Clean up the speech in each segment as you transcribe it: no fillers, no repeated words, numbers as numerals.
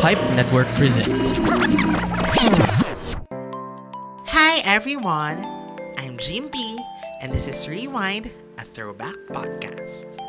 Hype Network presents. Hi everyone, I'm Jim B, and this is Rewind, a throwback podcast.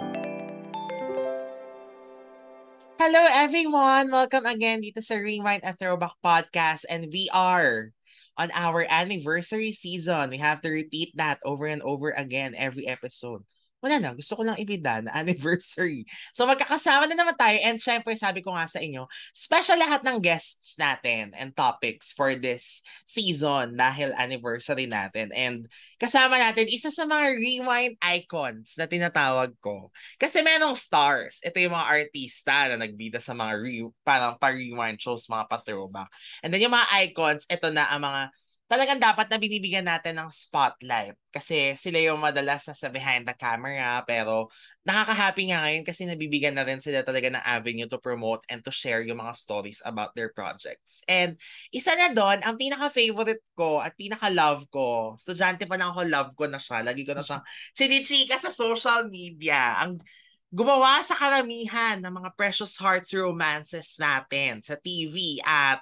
Hello everyone, welcome again dito sa Rewind, a throwback podcast, and we are on our anniversary season. We have to repeat that over and over again every episode. Wala lang, gusto ko lang ibida na anniversary. So magkakasama na naman tayo, and syempre sabi ko nga sa inyo, special lahat ng guests natin and topics for this season dahil anniversary natin. And kasama natin isa sa mga rewind icons na tinatawag ko. Kasi merong stars. Ito yung mga artista na nagbida sa mga parang pa-rewind shows, mga pa-throwback. And then yung mga icons, ito na ang mga talagang dapat na binibigyan natin ng spotlight. Kasi sila yung madalas nasa behind the camera, pero nakaka-happy nga ngayon kasi nabibigyan na rin sila talaga ng avenue to promote and to share yung mga stories about their projects. And isa na doon, ang pinaka-favorite ko at pinaka-love ko, estudyante pa lang ako, love ko na siya. Lagi ko na siyang chinichika sa social media. Ang gumawa sa karamihan ng mga Precious Hearts romances natin sa TV at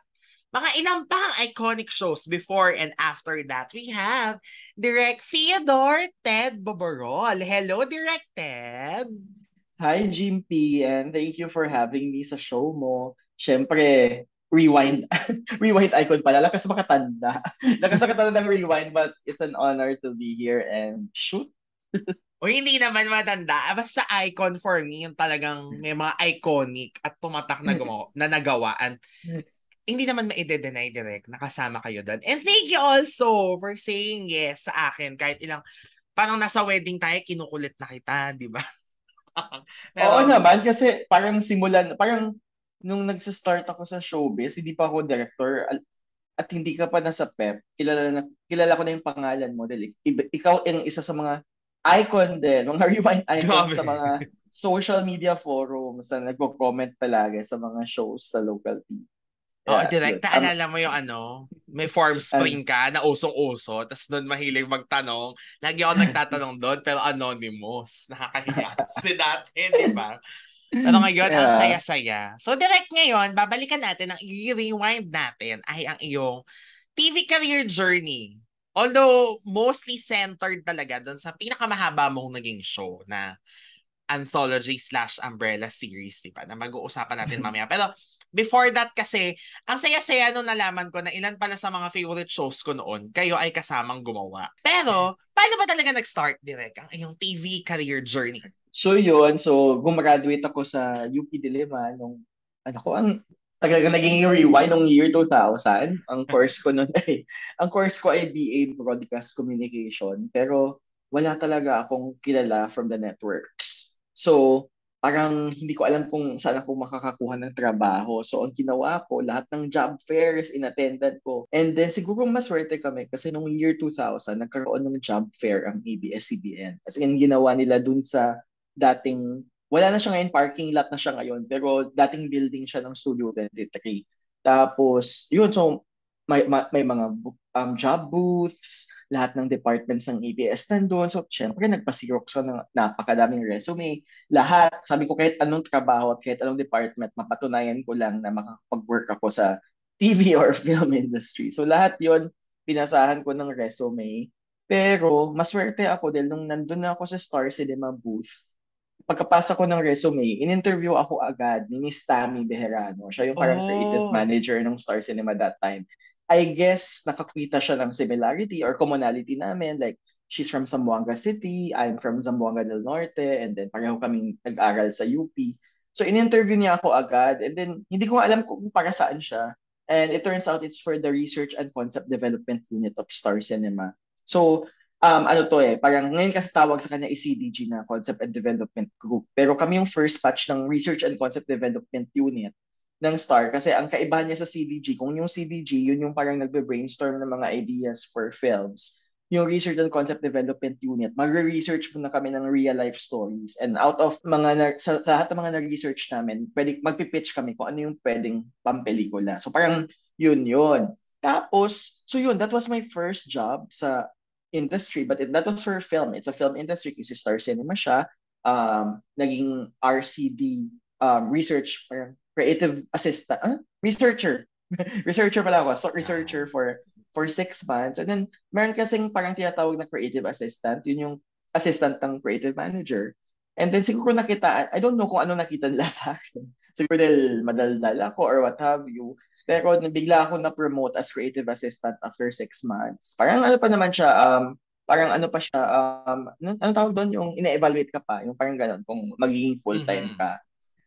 mga ilang pang iconic shows before and after that. We have Direk Theodore Ted Boborol. Hello, Direk Ted. Hi, Jim P, and thank you for having me sa show mo. Siyempre, rewind. Rewind icon pala. Lakas makatanda. Lakas makatanda ng rewind, but it's an honor to be here and shoot. O hindi naman matanda. Basta icon for me, yung talagang may mga iconic at tumatak na, na nagawa. And hindi naman ma-deny direct, nakasama kayo doon. And thank you also for saying yes sa akin. Kahit ilang, parang nasa wedding tayo, kinukulit na kita, di ba? Oo naman, kasi parang parang nung nagsa-start ako sa showbiz, hindi pa ako director at hindi ka pa nasa PEP, kilala ko na yung pangalan mo dahil ikaw ang isa sa mga icon din, mga rewind icons sa mga social media forums na nagko-comment palagi sa mga shows sa local TV. Direct, naalala mo yung may form spring ka na usong-uso, tapos doon mahilig magtanong. Lagi ako nagtatanong doon, pero anonymous. Nakakahiya kasi dati, di ba? Pero ngayon, ang saya-saya. So, direct ngayon, babalikan natin, ang i-rewind natin ay ang iyong TV career journey. Although, mostly centered talaga doon sa pinakamahaba mong naging show na anthology/umbrella series, di ba? Na mag-uusapan natin mamaya. Pero, before that kasi, ang saya-saya nung nalaman ko na ilan pala sa mga favorite shows ko noon, kayo ay kasamang gumawa. Pero, paano ba talaga nag-start, Direk, ang iyong TV career journey? So gumraduate ako sa UP Diliman nung, talagang naging rewind nung year 2000. Ang course ko ay BA Broadcast Communication, pero wala talaga akong kilala from the networks. So, parang hindi ko alam kung saan ako makakakuha ng trabaho. So, ang ginawa ko, lahat ng job fairs, inattended ko. And then, siguro maswerte kami kasi nung year 2000, nagkaroon ng job fair ang ABS-CBN. As in, ginawa nila dun sa dating, wala na siya ngayon, parking lot na siya ngayon, pero dating building siya ng Studio 23. Tapos, yun, so, may mga job booths, lahat ng departments ng ABS nandun. So, syempre, nagpasirok sa ng napakadaming resume. Lahat, sabi ko, kahit anong trabaho at kahit anong department, mapatunayan ko lang na makakapag-work ako sa TV or film industry. So, lahat yon pinasahan ko ng resume. Pero, maswerte ako dahil nung nandun na ako sa Star Cinema booth, pagkapasa ko ng resume, in-interview ako agad ni Miss Tammy Bejerano. Siya yung parang creative manager ng Star Cinema that time. I guess nakakita siya ng similarity or commonality namin. Like, she's from Zamboanga City, I'm from Zamboanga del Norte, and then pareho kaming nag-aral sa UP. So, in-interview niya ako agad, and then hindi ko alam kung para saan siya. And it turns out it's for the Research and Concept Development Unit of Star Cinema. So, parang ngayon kasi tawag sa kanya CDG na Concept and Development Group. Pero kami yung first batch ng Research and Concept Development Unit ng STAR kasi ang kaibahan niya sa CDG, kung yung CDG, yun yung parang nagbe-brainstorm ng mga ideas for films. Yung Research and Concept Development Unit, magre-research muna kami ng real-life stories. And out of sa lahat ng mga na-research namin, magpipitch kami kung ano yung pwedeng pampelikula. So parang yun. Tapos, so yun, that was my first job sa industry, but that was for film. It's a film industry kasi Star Cinema siya. Naging RCD research creative assistant, researcher. Researcher pala ako. So, researcher Yeah. for 6 months. And then, meron kasing parang tinatawag na creative assistant. Yun yung assistant ng creative manager. And then, siguro nakita, I don't know kung ano nakita nila sa akin. Siguro dahil madaldal ako or what have you. Pero bigla ako na-promote as creative assistant after 6 months. Parang ano pa naman siya, parang ano pa siya, ano tawag doon? Yung ine-evaluate ka pa. Yung parang gano'n, kung magiging full-time Mm-hmm. ka.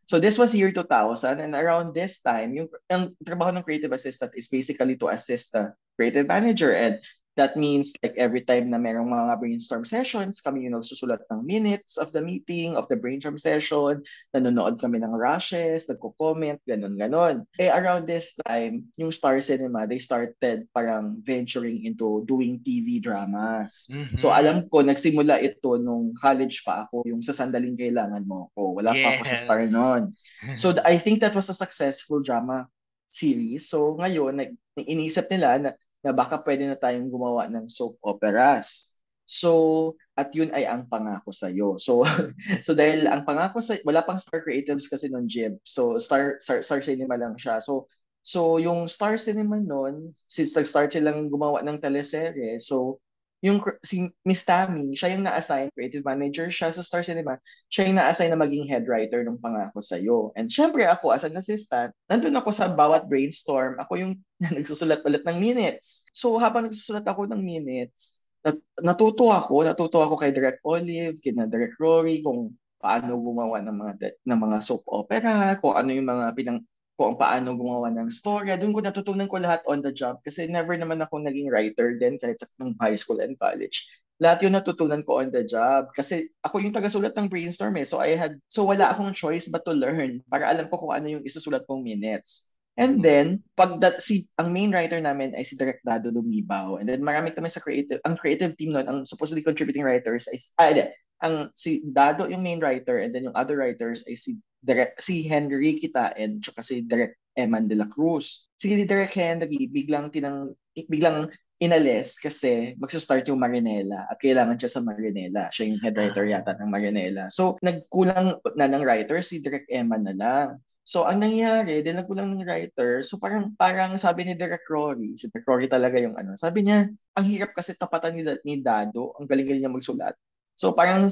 So this was year 2000, and around this time, yung ang trabaho ng creative assistant is basically to assist the creative manager, and that means like every time na merong mga brainstorm sessions, kami yung nagsusulat ng minutes of the meeting, of the brainstorm session, nanonood kami ng rushes, nagko-comment, ganun-ganon. Eh around this time, yung Star Cinema, they started parang venturing into doing TV dramas. So Mm-hmm. alam ko, nagsimula ito nung college pa ako, yung sa Sandaling Kailangan Mo ko. Wala pa ako sa Star Yes. noon. So I think that was a successful drama series. So ngayon, iniisip nila na baka pwede na tayong gumawa ng soap operas. So, at yun ay ang pangako sa'yo. So, so dahil ang pangako sa wala pang Star Creatives kasi noon, Jib. So, Star Cinema lang siya. So yung Star Cinema noon, since nag-start silang gumawa ng teleserye, so yung si Miss Tammy, siya yung na-assign, creative manager siya sa Star Cinema, siya yung na-assign na maging head writer ng Pangako Sa'yo. And syempre ako, as an assistant, nandun ako sa bawat brainstorm, ako yung nagsusulat ulit ng minutes. So habang nagsusulat ako ng minutes, natuto ako kay Direct Olive, kina Direct Rory, kung paano gumawa ng mga soap opera, kung ano yung mga kung paano gumawa ng storya. Doon ko natutunan ko lahat on the job kasi never naman ako naging writer din kahit sa nung high school and college. Lahat yun natutunan ko on the job kasi ako yung tagasulat ng brainstorm eh. So wala akong choice but to learn para alam ko kung ano yung isusulat kong minutes. And Mm-hmm. then, ang main writer namin ay si Direk Dado Lumibaw. And then marami kami sa ang creative team nun, ang supposedly contributing writers ay, hindi, si Dado yung main writer and then yung other writers ay si Henry Kitaen tsaka si Direk Eman de la Cruz. Si Direk Henry biglang inalis kasi magsa-start yung Marinela at kailangan siya sa Marinela. Siya yung head writer yata ng Marinela. So nagkulang na ng writer si Direk Eman na lang. So, ang nangyari, dahil nagkulang ng writer, so parang sabi ni Direk Rory, si Direk Rory talaga yung ano, sabi niya, ang hirap kasi tapatan ni Dado, ang galing-galing niya magsulat. So, parang,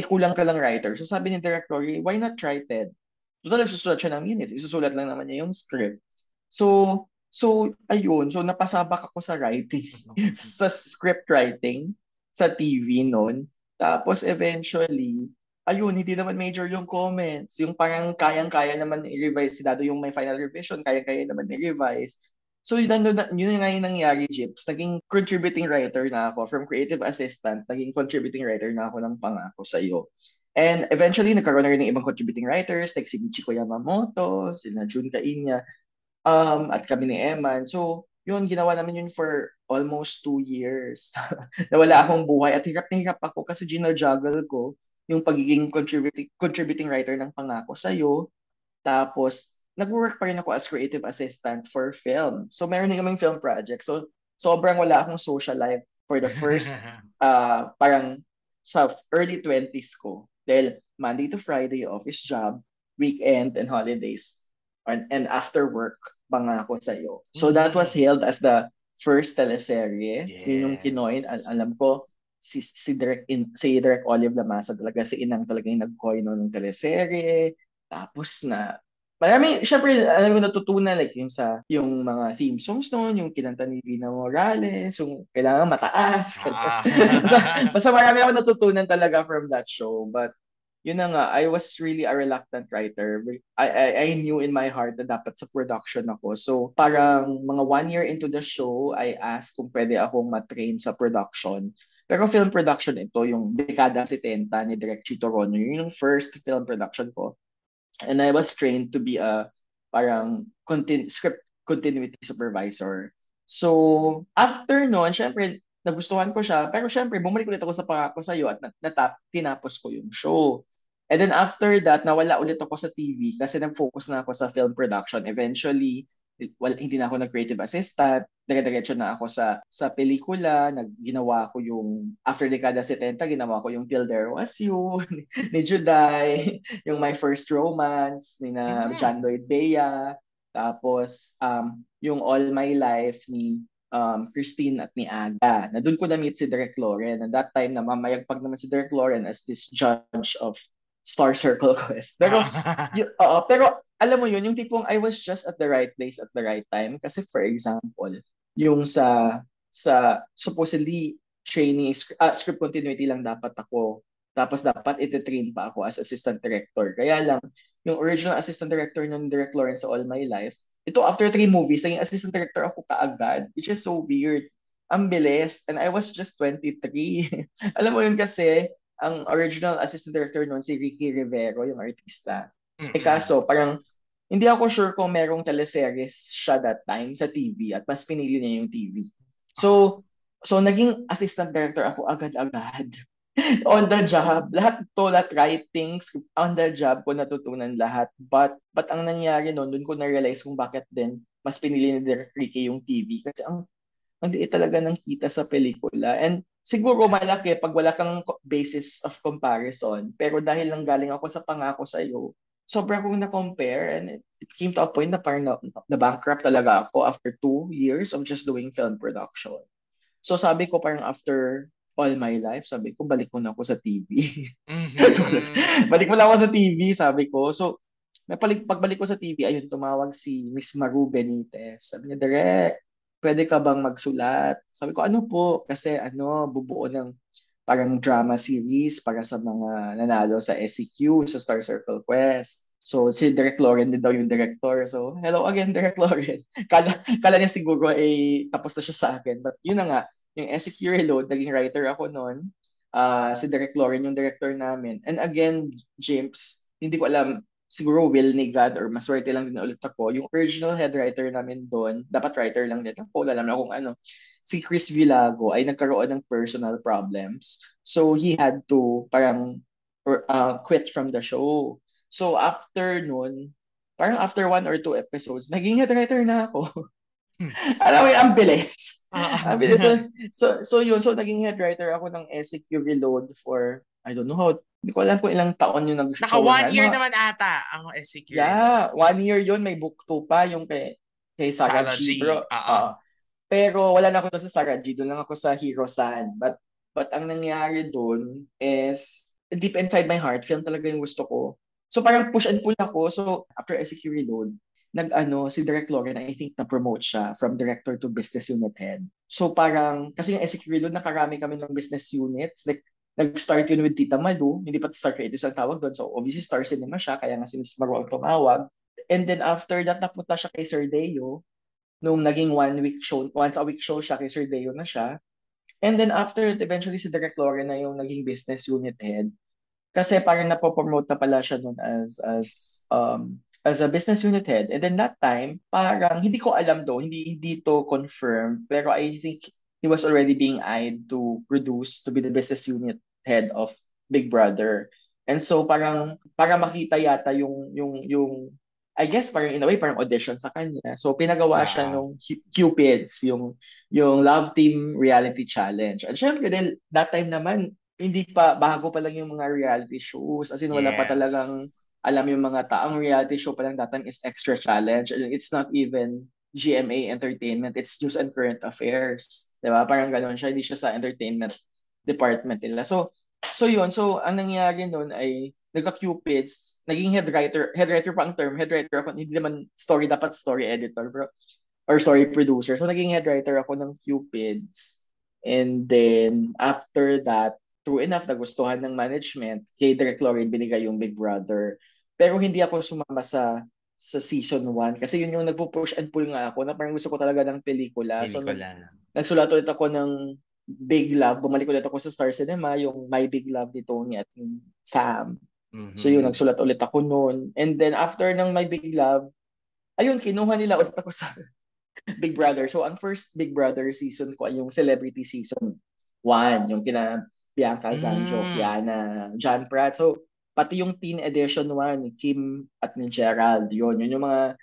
kulang ka lang writer. So, sabi ni Direk Rory, why not try Ted? Total, nagsusulat siya ng minutes, isusulat lang naman niya yung script. So, ayun, so napasabak ako sa writing, sa script writing, sa TV noon. Tapos, eventually, ayun, hindi naman major yung comments. Yung parang kayang-kaya naman i-revise. Si Dado yung may final revision, kayang-kaya naman i-revise. So yun nga yung nangyari, Jips. Naging contributing writer na ako. From creative assistant, naging contributing writer na ako ng Pangako Sa'yo. And eventually, nagkaroon na rin ng ibang contributing writers like si Michiko Yamamoto, sina Jun Kainya, at kami ni Eman. So, yun, ginawa namin yun for almost 2 years. Nawala akong buhay at hirap na hirap ako kasi gina-juggle ko yung pagiging contributing writer ng Pangako Sa'yo. Tapos, nag-work pa rin ako as creative assistant for film. So, meron din kaming film project. So, sobrang wala akong social life for the first, parang sa early 20s ko. Dahil Monday to Friday, office job, weekend and holidays, and after work, Pangako Sa'yo. So, that was Mm-hmm. hailed as the first teleserye. Yun yung kinoin. Yes. Alam ko, si Direk Olive Lamasa talaga, si Inang talaga yung nag-coin nun ng teleserye. Tapos marami, syempre, alam mo natutunan like yung mga theme songs noon, yung kinanta ni Vina Morales, yung kailangan mataas. basta, Ah. basta marami ako natutunan talaga from that show. But yun na nga, I was really a reluctant writer. I knew in my heart na dapat sa production ako. So parang mga 1 year into the show, I asked kung pwede akong matrain sa production. Pero film production ito, yung dekada 70 ni Direk Chito Ronyo, yun yung first film production ko. And I was trained to be a parang script continuity supervisor. So, after noon, syempre, nagustuhan ko siya. Pero syempre, bumalik ulit ako sa Pangako Sa'yo at tinapos ko yung show. And then after that, nawala ulit ako sa TV kasi nag-focus na ako sa film production. Eventually, hindi na ako nag-creative assistant. Dire-diretso na ako sa pelikula. Ginawa ko yung, after dekada 70, ginawa ko yung Till There Was You, ni Juday, yung My First Romance, ni na John Mm-hmm. Lloyd Bea. Tapos, yung All My Life ni Christine at ni Aga, na doon ko na-meet si Derek Loren. And that time, namamayagpag naman si Derek Loren as this judge of Star Circle Quest. Pero alam mo yun, yung tipong I was just at the right place at the right time. Kasi for example, yung sa supposedly script continuity lang dapat ako. Tapos dapat iti-train pa ako as assistant director. Kaya lang, yung original assistant director ng Direct Lawrence sa All My Life, ito after 3 movies, naging assistant director ako kaagad, which is so weird. Ang bilis. And I was just 23. Alam mo yun kasi, ang original assistant director noon si Ricky Rivero, yung artista. Mm-mm. Kaso, parang hindi ako sure kung merong teleseries siya that time sa TV at mas pinili niya yung TV. Ah. So, naging assistant director ako agad-agad. On the job, lahat to, lahat writing, on the job ko natutunan lahat. But ang nangyari noon, doon ko na-realize kung bakit din mas pinili ni Derek Ricky yung TV. Kasi ang liit talaga ng kita sa pelikula. And siguro malaki pag wala kang basis of comparison. Pero dahil lang galing ako sa Pangako Sa'yo, sobra kong na-compare and it came to a point na parang na bankrupt talaga ako after 2 years of just doing film production. So sabi ko parang after all my life, sabi ko balik mo na ako sa TV. Mhm. Balik mo na ako sa TV, sabi ko. So pagbalik ko sa TV, ayun, tumawag si Miss Maru Benitez. Sabi niya, Direk, pwede ka bang magsulat? Sabi ko, ano po? Kasi bubuo ng parang drama series para sa mga nanalo sa SEQ, sa Star Circle Quest. So, si Direk Loren din daw yung director. So, hello again, Direk Loren. Kala niya siguro ay tapos na siya sa akin. But yun na nga, yung SEQ Reload, naging writer ako noon. Si Direk Loren yung director namin. And again, James, hindi ko alam, siguro will ni God or maswerte lang din ulit ako. Yung original head writer namin doon, dapat writer lang din ako, alam na kung ano. Si Chris Villago ay nagkaroon ng personal problems. So he had to parang quit from the show. So after noon, parang after 1 or 2 episodes, naging head writer na ako. Hmm. Alam mo yun, ang bilis. Ah. Ang bilis. So yun, so naging head writer ako ng SEQ Reload for, I don't know how, hindi ko alam kung ilang taon yung Naka nag-show one na. year naman ata ang SCQ Reload. Yeah, 1 year yun, may book 2 pa, yung kay Sarah Sarah G. G. Ah. Pero wala na ako doon sa Sarah G, doon lang ako sa Hiro-san. But ang nangyari doon is, deep inside my heart, film talaga yung gusto ko. So parang push and pull ako. So after SEQ Reload, si Direct Loren, I think na-promote siya from director to business unit head. So parang, kasi yung SEQ Reload, nakarami kami ng business units. Like, nag-start yun with Tita Malu, hindi pa Star Creatives ang tawag doon. So obviously Star Cinema siya, kaya nga si Miss Maru ang tumawag. And then after that, napunta siya kay Sir Deo. Nung naging 1 week show, once a week show siya, kay Sir Deo na siya. And then after it, eventually si Direk Loren na yung naging business unit head. Kasi parang napopromote na pala siya nun as a business unit head. And then that time, parang hindi ko alam though, hindi to confirm, pero I think he was already being eyed to produce, to be the business unit head of Big Brother. And so parang para makita yata yung I guess parang in a way parang audition sa kanya. So pinagawa siya Yeah. nung Cupids, yung Love Team Reality Challenge. At syempre dahil that time naman hindi pa, bago pa lang yung mga reality shows. As in, wala pa talagang Yes. alam yung mga taong reality show pa lang that time is Extra Challenge. And it's not even GMA Entertainment. It's News and Current Affairs. Diba? Parang ganun siya. Hindi siya sa entertainment department nila. So yun. So, ang nangyari nun ay nagka-Cupids, naging head writer pa ang term, head writer ako, hindi naman story, dapat story editor, bro, or story producer. So, naging head writer ako ng Cupids. And then, after that, true enough, nagustuhan ng management, kay Direct Lorin binigay yung Big Brother. Pero hindi ako sumama sa season 1 kasi yun yung nagpo-push and pull nga ako na parang gusto ko talaga ng pelikula. So, Pelikula. nagsulat ulit ako ng Big Love. Bumalik ulit ako sa Star Cinema, yung My Big Love ni Tony at ni Sam. So yun, Mhm. nagsulat ulit ako noon. And then after ng My Big Love, ayun, kinuha nila ulit ako sa Big Brother. So, ang first Big Brother season ko ay yung Celebrity Season 1, yung kina Bianca Zanjo, Mm. Kiana, John Pratt. So, pati yung Teen Edition 1, ni Kim at ni Gerald, yun yung mga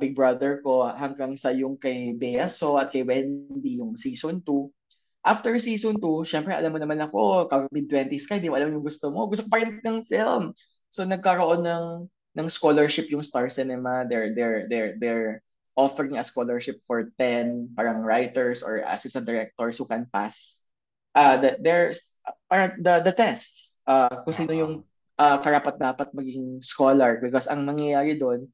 Big Brother ko hanggang sa yung kay Bea So at kay Wendy, yung season 2. After season 2, syempre alam mo naman ako, mid-20s ka, hindi mo alam yung gusto mo. Gusto ko pa rin ng film. So, nagkaroon ng ng scholarship yung Star Cinema. They're offering a scholarship for 10 parang writers or assistant directors who can pass there's the tests kung sino Oo. yung karapat dapat maging scholar because ang mangyayari doon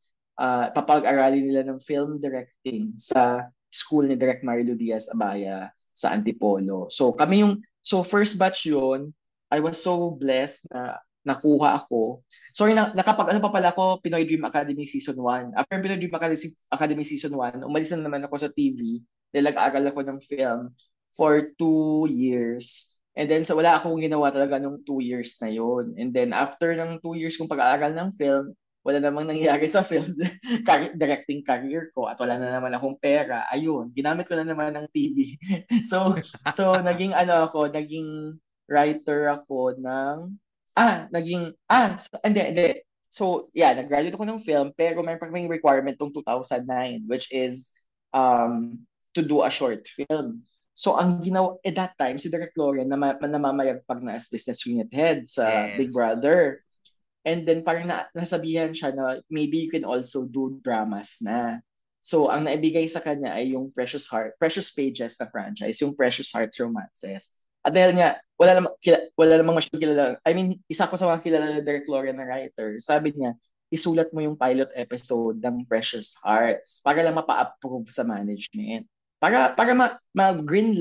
papag-aralin nila ng film directing sa school ni Direk Marilu Diaz Abaya sa Antipolo. So first batch yun, I was so blessed na nakuha ako. Sorry, nakapag ano pa pala ako, Pinoy Dream Academy Season 1. After Pinoy Dream Academy Season 1, umalis na naman ako sa TV dahil nag-aral ako ng film for 2 years. And then, so wala akong ginawa talaga nung 2 years na yon. And then, after ng 2 years kong pag-aaral ng film, wala namang nangyari sa film directing career ko at wala na naman akong pera. Ayun, ginamit ko na naman ng TV. Naging naging writer ako hindi. So, yeah, nag-graduate ako ng film, pero may requirement tong 2009, which is to do a short film. So, ang ginawa, at that time, si Direk Loren namamayagpag na as business unit head sa Big Yes. Brother. And then, parang nasabihan siya na maybe you can also do dramas na. So, ang naibigay sa kanya ay yung Precious Pages na franchise, yung Precious Hearts Romances. At dahil nga, wala namang masyadong kilala. I mean, isa ko sa mga kilala na Derek Loren na writer. Sabi niya, isulat mo yung pilot episode ng Precious Hearts para lang mapa-approve sa management. Para green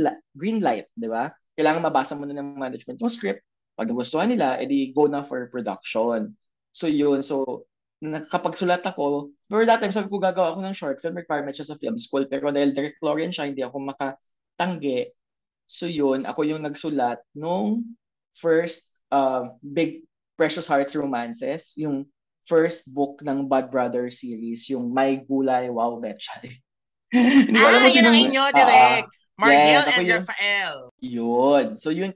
light, di ba? Kailangan mabasa mo na ng management yung script. Pag nagustuhan nila, edi go na for production. So yun, so nakapagsulat ako. Pero that time, sabi ko gagawa ako ng short film, requirement siya sa film school. Pero dahil Derek Loren siya, hindi ako makatanggi. So yun, ako yung nagsulat nung first Big Precious Hearts Romances, yung first book ng Bad Brother series, yung My Gulay Wow Betchay. Hindi ko alam kung Yun ang sinong inyo, direct. yes, Mariel ako and yung Rafael. yun. So yun,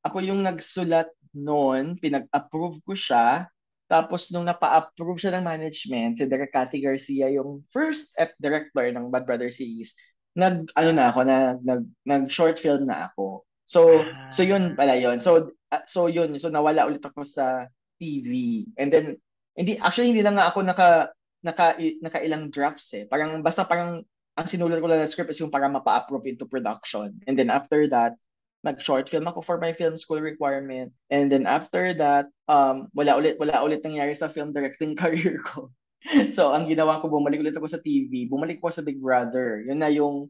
ako yung nagsulat noon, pinag-approve ko siya. Tapos nung napa-approve siya ng management, si Derek Cathy Garcia, yung first director ng Bad Brother series, nag short film na ako. So yun Ah. pala yun. So nawala ulit ako sa TV. And then hindi na nga ako nakailang drafts eh. Parang ang sinulat ko lang na script is yung para mapa-approve into production. And then after that, nag-short film ako for my film school requirement. And then after that, wala ulit nangyari sa film directing career ko. So, ang ginawa ko, bumalik ulit ako sa TV. Bumalik ko sa Big Brother. Yun na yung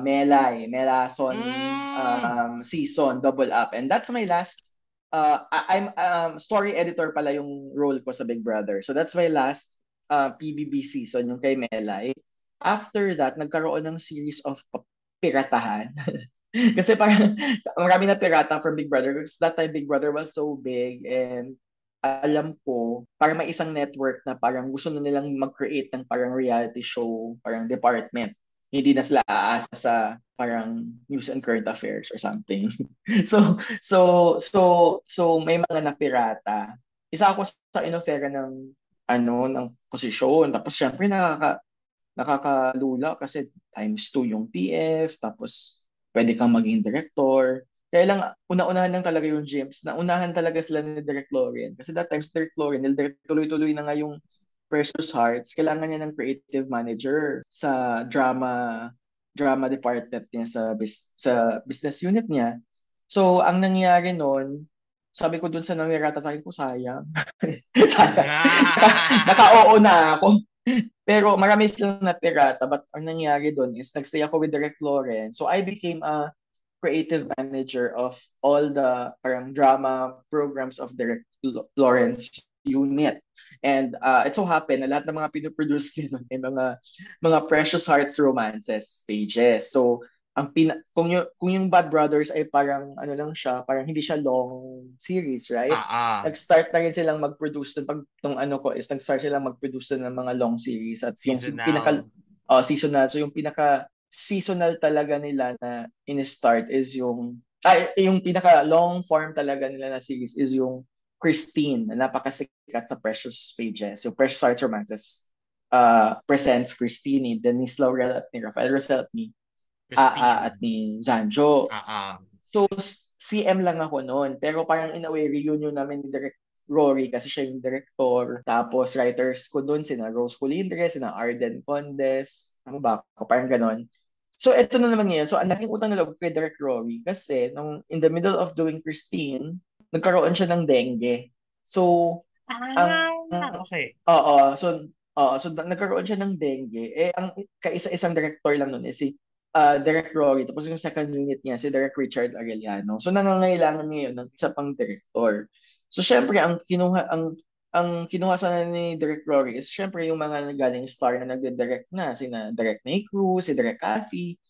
Melason Mm. season, Double Up. And that's my last, I'm story editor pala yung role ko sa Big Brother. So, that's my last PBB season, yung kay Melay. After that, nagkaroon ng series of piratahan. Kasi parang marami na pirata from Big Brother because that time Big Brother was so big and alam ko parang may isang network na parang gusto na nilang mag-create ng parang reality show, parang department. Hindi na sila aasa sa parang news and current affairs or something. So may mga napirata. Isa ako sa inofera ng posisyon. Tapos syempre nakakalula kasi times 2 yung TF, tapos pwede kang maging director. Kaya lang, una-unahan lang talaga yung gyms. Naunahan talaga sila ni Direk Loren. Kasi that time, si Direk Loren, tuloy-tuloy na nga yung Precious Hearts, kailangan niya ng creative manager sa drama department niya sa business unit niya. So, ang nangyari noon, sabi ko dun sa nangyarata sa akin ko, sayang. Sayang. Naka-oo na ako. Pero marami silang napirata, but ang nangyari doon is nagstay ako with Direct Loren. So I became a creative manager of all the parang drama programs of Direct Lawrence unit. And it so happened na lahat ng mga pinoproduce nila ay mga Precious Hearts Romances pages. So kung yung Bad Brothers ay parang ano lang siya, parang hindi siya long series, right? Ah. Nag-start na rin silang mag-produce pag nung ano ko is nag-start silang mag-produce ng mga long series at yung pinaka Seasonal. seasonal. So yung pinaka seasonal talaga nila na in-start is yung pinaka long form talaga nila na series is yung Christine na napakasikat sa Precious Pages. Yung Precious Hearts Romances presents Christine ni Denise Laurel at ni Rafael Rosel at ni at Christine. ni Zanjo. Ah. So, CM lang ako noon. Pero parang in a way, reunion namin ni Direk Rory kasi siya yung director. Tapos writers ko doon, sina Rose Colindres, sina Arden Condes. Ano ba ako? Parang ganon. So, eto na naman ngayon. So, ang laking utang na loob kay Direct Rory kasi nung in the middle of doing Christine, nagkaroon siya ng dengue. So, ang Okay. nagkaroon siya ng dengue. Eh, ang kaisa-isang director lang nun is si Direct Rory. Tapos yung second unit niya, si Direct Richard Arellano. So, nangangailangan ngayon ng isa pang director. So, syempre, ang kinuha sana ni Direct Rory is syempre yung mga galing star na nagde-direct na. Sina Direct May Cruz, si Direct Cathy.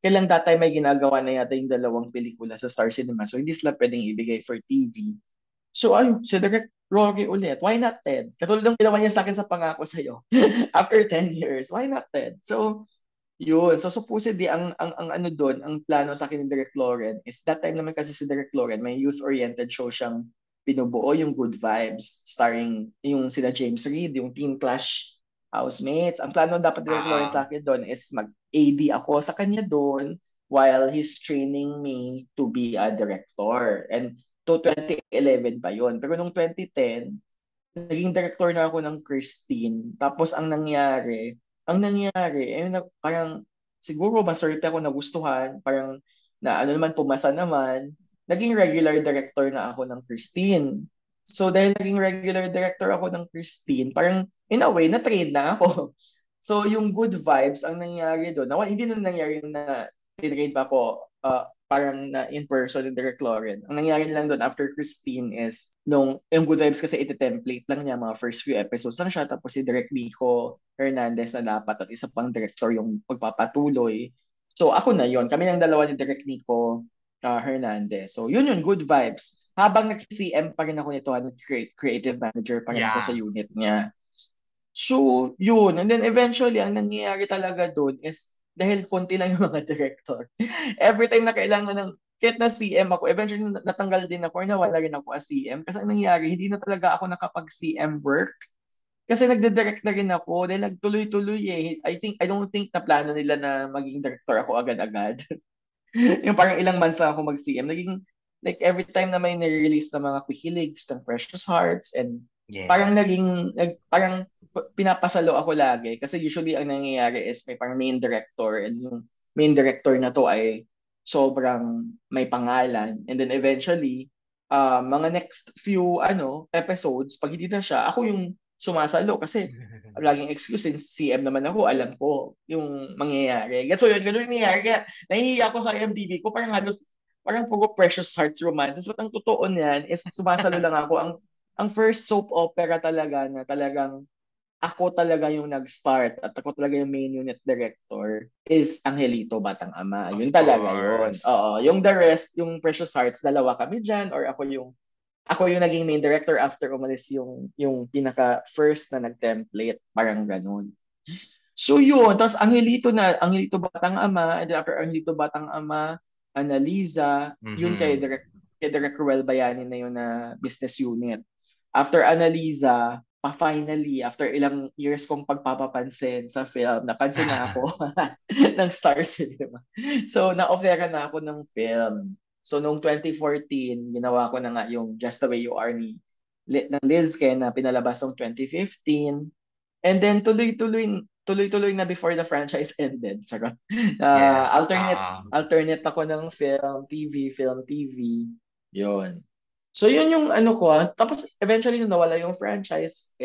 Kailang datay may ginagawa na yata yung dalawang pelikula sa Star Cinema. So, hindi sila pwedeng ibigay for TV. So ayun, si Direk Rocky ulit. Why not Ted? Katulad ng ginawa niya sa akin sa pangako sa'yo. After 10 years, why not Ted? So, yun. So supposedly, ang ano doon, ang plano sa akin ni Direk Loren is that time naman kasi si Direk Loren, may youth-oriented show siyang binubuo, yung Good Vibes, starring yung sila James Reid, yung Teen Clash housemates. Ang plano dapat ni Direk Loren Ah, sa akin doon is mag-AD ako sa kanya doon while he's training me to be a director. And to 2011 pa yon. Pero nung 2010, naging director na ako ng Christine. Tapos ang nangyari, parang siguro maswerte ako nagustuhan, parang na ano naman, pumasa naman, naging regular director na ako ng Christine. So dahil naging regular director ako ng Christine, parang in a way, na-train na ako. So yung good vibes, ang nangyari doon, hindi na nangyari yung na tinrain pa ako parang na in person in Direct Lauren. Ang nangyari lang doon after Christine is yung Good Vibes kasi iti-template lang niya, mga first few episodes lang siya, tapos si Direct Nico Hernandez na dapat at isa pang director yung magpapatuloy. So ako na yon, kami ng dalawa ni Direct Nico Hernandez. So yun Good Vibes. Habang nag-CM pa rin ako nito, creative manager pa rin ako sa yeah. unit niya. So, yun. And then eventually, ang nangyayari talaga doon is dahil konti lang yung mga director. Every time na kailangan ng, kahit na CM ako, eventually natanggal din ako or nawala rin ako as CM. Kasi ang nangyayari, hindi na talaga ako nakapag-CM work. Kasi nagde-direct na rin ako dahil nagtuloy-tuloy eh. I don't think na plano nila na maging director ako agad-agad. Yung parang ilang months lang ako mag-CM. Naging, like every time na may nire-release na mga Quickilegs ng Precious Hearts and parang Yes. parang pinapasalo ako lagi kasi usually ang nangyayari is may parang main director and yung main director na to ay sobrang may pangalan and then eventually mga next few episodes pag hindi na siya ako yung sumasalo kasi laging excuse since CM naman ako alam ko yung mangyayari. So yun, ganun yung nangyayari. Kaya nahihiya ako sa IMDb ko parang puro Precious Hearts romances. But ang totoo niyan is sumasalo lang ako. Ang first soap opera talaga na talagang ako talaga yung nag-start at ako talaga yung main unit director is Angelito Batang Ama. Of Yun talaga yun. Oo. course. Yung the rest, yung Precious Hearts, dalawa kami dyan or ako yung naging main director after umalis yung pinaka first na nag-template. Parang ganun. So yun, tapos Angelito Batang Ama, and then after Angelito Batang Ama, Analiza, yun Mm-hmm. Kay Direk Ruel Bayani na yun na business unit. After Analiza, finally, after ilang years kong pagpapapansin sa film, napansin na ako ng Star Cinema. So, na-offera na ako ng film. So, noong 2014, ginawa ko na nga yung Just the Way You Are ng Liz Ken na pinalabas noong 2015. And then tuloy-tuloy na before the franchise ended. Charot. Yes. Alternate ako ng film, TV. Yun. So yun yung ano ko. Tapos eventually nung nawala yung franchise,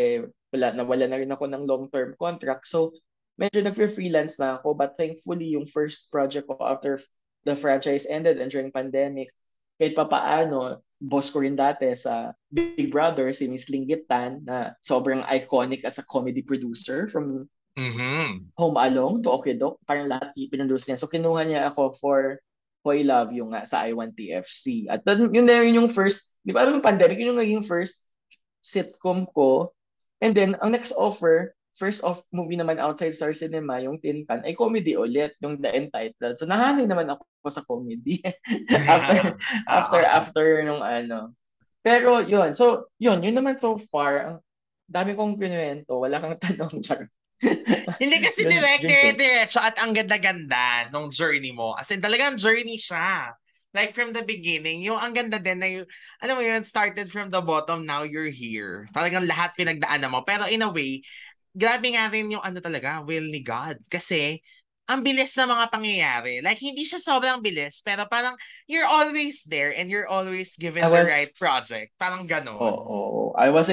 nawala na rin ako ng long-term contract. So medyo nag-freelance na ako. But thankfully, yung first project ko after the franchise ended and during pandemic, kahit pa paano, boss ko rin dati sa Big Brother, si Miss Linggitan, na sobrang iconic as a comedy producer from Mm-hmm. Home Alone to Okidok. Parang lahat pinroduce niya. So kinuha niya ako for Hoy Love yung nga sa I Want TFC. At yun na rin yung first, di ba alam yung pandemic, yun yung naging first sitcom ko. And then, ang next offer, first of movie naman outside Star Cinema, yung Tin Can, ay comedy ulit, yung The Entitled. So, nahanay naman ako sa comedy after Oo. nung ano. Pero yun, so yun naman so far, ang dami kong kinuwento, wala kang tanong, Char. Hindi kasi Yun, direct, Junsheng. dire-diretso at ang ganda-ganda nung journey mo. As in, talagang journey siya. Like from the beginning, yung ang ganda din na yung, alam mo yun, started from the bottom, now you're here. Talagang lahat pinagdaanan mo. Pero in a way, grabe nga rin yung ano talaga, will ni God. Kasi, ang bilis na mga pangyayari. Like, hindi siya sobrang bilis, pero parang you're always there and you're always I given the right was project. Parang ganon. Oo. I was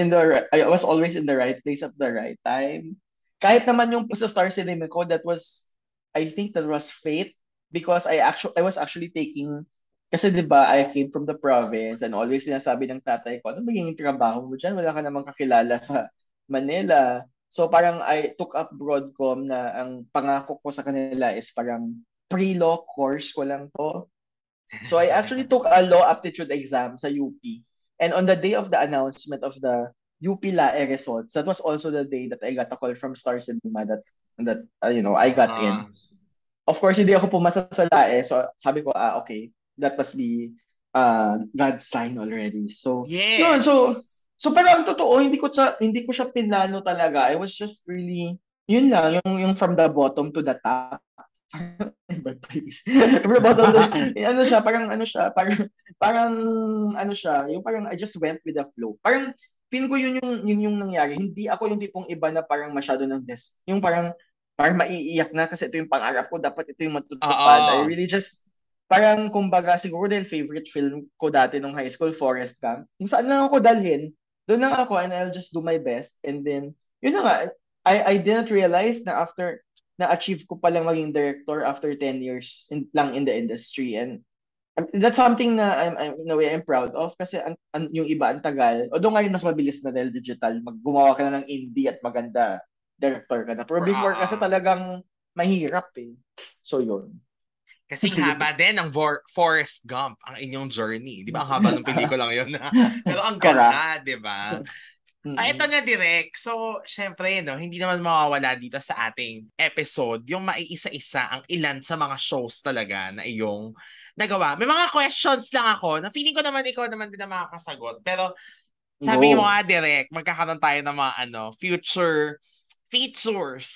always in the right place at the right time. Kahit naman yung sa Star Cinema ko, I think that was fate because I was actually taking, kasi di ba, I came from the province and always sinasabi ng tatay ko, ano magiging trabaho mo dyan? Wala ka namang kakilala sa Manila. So parang I took up Broadcom na ang pangako ko sa kanila is parang pre-law course ko lang to. So I actually took a law aptitude exam sa UP. And on the day of the announcement of the UP LAE results, that was also the day that I got a call from Star Cinema that I got in. Ah, Of course, hindi ako pumasa sa LAE. So sabi ko, okay, that must be God's sign already. So, yun. yes. So parang totoo, hindi ko siya pinlano talaga. I was just really, yun lang, yung from the bottom to the top. Bad place. Rebuttal, ano siya, parang ano siya, yung parang I just went with the flow. Parang feel ko yun yung nangyari. Hindi ako yung tipong iba na parang masyado yung parang maiiyak na kasi ito yung pangarap ko, dapat ito yung matutupad. I Oo. really just parang kumbaga siguro dahil favorite film ko dati nung high school, Forrest Gump. Kung saan lang ako dalhin, doon lang ako and I'll just do my best. And then, yun na nga, I didn't realize na after na-achieve ko palang maging director after 10 years lang in the industry. And that's something na in a way I'm proud of kasi yung iba ang tagal. Although ngayon mas mabilis na dahil digital, gumawa ka na ng indie at maganda, director ka na. Pero before kasi Oo. talagang mahirap eh. So yun. Kasing haba din ng Forrest Gump ang inyong journey. Di ba? Ang haba ng pelikulang yun na. Pero ang Correct. ganda, di ba? Ito Mm-mm. na direct. So, syempre, no, hindi naman mawawala dito sa ating episode yung maiisa-isa ang ilan sa mga shows talaga na iyong nagawa. May mga questions lang ako na feeling ko naman ikaw naman din na makakasagot. Pero sabi mo Go. nga direct, magkakaroon tayo ng mga future features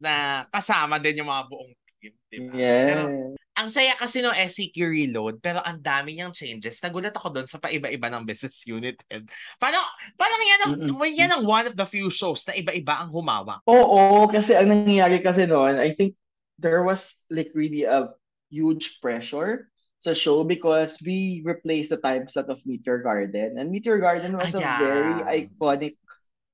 na kasama din yung mga buong team, di ba? Pero Yeah. ang saya kasi ng SCQ Reload, pero ang dami niyang changes. Nagulat ako doon sa paiba-iba ng business unit head. Parang, parang yan Mm-mm. ang one of the few shows na iba-iba ang humawak. Oo, kasi ang nangyayari kasi noon, I think there was like really a huge pressure sa show because we replaced the time slot of Meteor Garden. And Meteor Garden was a very Ayan. iconic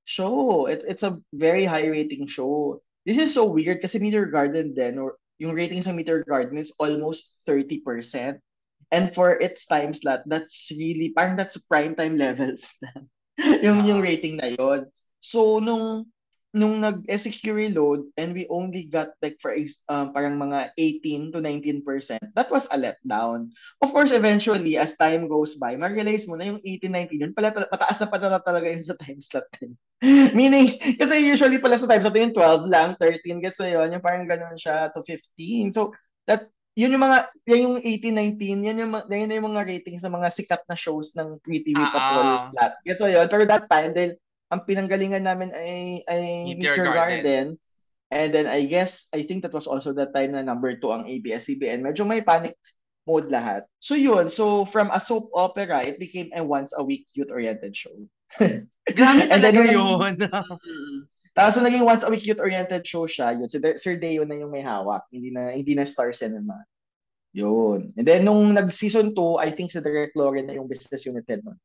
show. It's a very high rating show. This is so weird kasi Meteor Garden then, or yung ratings ng Meteor Garden is almost 30%. And for its time slot, that's really, parang that's prime time levels na yung Ah, rating na yon. So, nung nag-SQ reload and we only got like parang mga 18 to 19%, that was a letdown. Of course, eventually, as time goes by, ma-realize mo na yung 18, 19, yun pala, pataas na pala talaga yun sa time slot din. Meaning, kasi usually pala sa time slot yung 12 lang, 13 gets so yun, yung parang ganun siya to 15. So, that yun yung mga, yan yung 18, 19, yan yung mga ratings sa mga sikat na shows ng PTV Patrol ah. slot. Gets so yun, pero that time, dahil ang pinanggalingan namin ay Meteor Meteor Garden. Garden. And then I think that was also the time na number 2 ang ABS-CBN. Medyo may panic mode lahat. So yun, so from a soap opera, it became a once a week youth-oriented show. Grabe And then talaga nung yun. tapos nung naging once a week youth-oriented show siya, yun, si Sir Deo na yung may hawak, hindi na Star Cinema. Yun. And then nung nag-season 2, I think si Direk Loren na yung business unit head nun.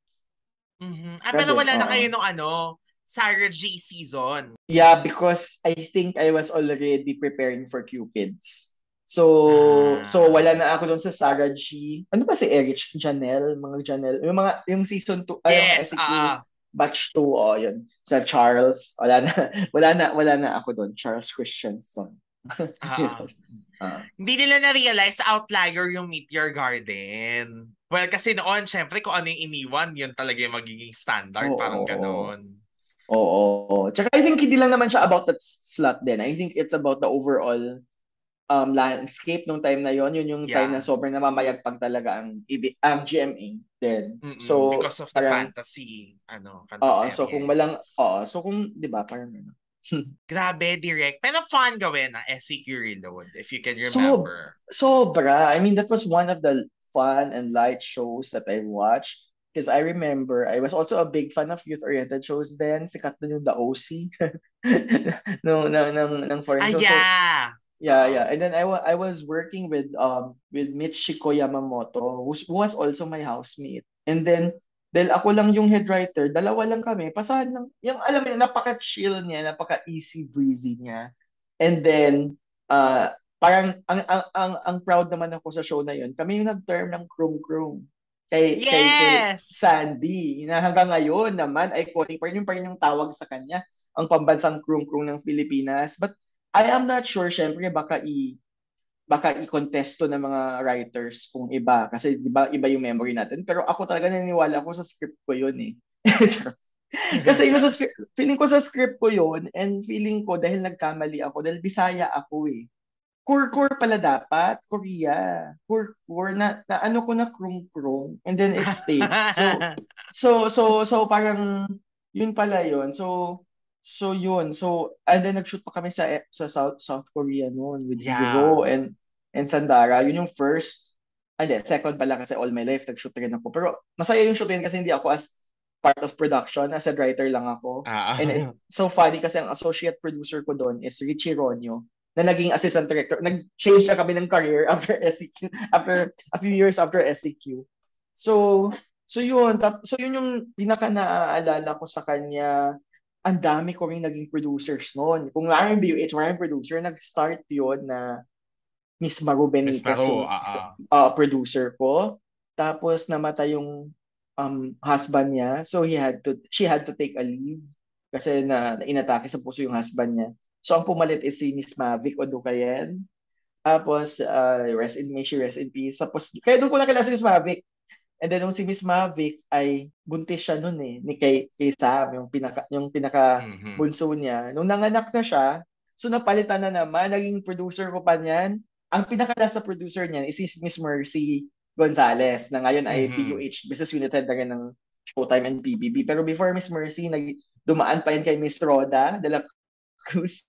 Pero Grabe, wala na kayo oo. nung Sarah G season. Yeah, because I think I was already preparing for Cupids. So Ah, wala na ako doon sa Sarah G. Ano ba si Erich Janelle, mga Janelle, yung season 2, ay yung yes, SEQ batch 2 oh, yun. Sa Charles, wala na wala na ako doon, Charles Christensen. ah. Yun. Ah. Hindi nila na-realize outlier yung Meteor Garden. Well, kasi noon, syempre, kung ano yung iniwan, yun talaga yung magiging standard. Parang Oo. ganon. Oo. Tsaka I think hindi lang naman siya about that slot din. I think it's about the overall landscape nung time na yon. Yun yung time na Yeah. sobrang namamayagpag talaga ang GMA then. So Because of the parang fantasy, oo, so kung fantaserye. malang oo, so kung 'di ba parang ano. Grabe, direct. Pero fun gawin ang SCQ Reload, if you can So remember. sobra. I mean that was one of the fun and light shows that I watched. Because I remember, I was also a big fan of youth-oriented shows then. Sikat na yung The OC. no, ng foreign Ah, show. So, yeah. yeah. Oo. And then I was working with Michiko Yamamoto, who was also my housemate. And then dahil ako lang yung head writer, dalawa lang kami, pasahan lang, yung alam mo yun, napaka-chill niya, napaka-easy breezy niya. And then parang ang proud naman ako sa show na yun. Kami yung nag-term ng Krum Krum kay Yes! Sandy. Na hanggang ngayon naman, iconic pa rin yung tawag sa kanya, ang pambansang Krum Krum ng Pilipinas. But I am not sure, syempre baka i-contesto ng mga writers kung iba kasi di ba iba yung memory natin, pero ako talaga naniniwala ako sa script ko yun eh. Kasi yun feeling ko sa script ko yun, and feeling ko dahil nagkamali ako dahil Bisaya ako eh. Kur pala dapat, Korea. Kur na ano ko na krung and then it stayed. So parang yun pala yun. So yun. So and then nag-shoot pa kami sa South Korea noon with Yeah. Hero and Sandara. Yun yung first. Hindi, second pala kasi All My Life nag-shoot rin ako. Pero masaya yung shoot yun kasi hindi ako as part of production. As a writer lang ako. And Ah. so funny kasi ang associate producer ko doon is Richie Ronyo na naging assistant director. Nag-change na kami ng career after SEQ, after a few years after SEQ. So, so yun yung pinaka naaalala ko sa kanya. Ang dami ko rin naging producers noon. Kung maraming BUH, maraming producer, nag-start yun na Miss Maru Miss Benitez Maru, yung producer ko. Tapos namatay yung husband niya. So she had to take a leave kasi na inatake sa puso yung husband niya. So ang pumalit is si Miss Mavic Odukayen. Tapos rest in peace. Tapos kaya doon ko nakilala si Miss Mavic. And then nung si Miss Mavic ay buntis siya noon eh ni kay Sam yung pinaka Mhm. bunso niya. Nung nanganak na siya, so napalitan na naman, naging producer ko pa niyan. Ang pinaka-last sa producer niyan is si Miss Mercy Gonzalez na ngayon ay Mhm. BUH Business Unit Head na rin ng Showtime and PBB. Pero before Miss Mercy, dumaan pa yun kay Miss Roda de la Cruz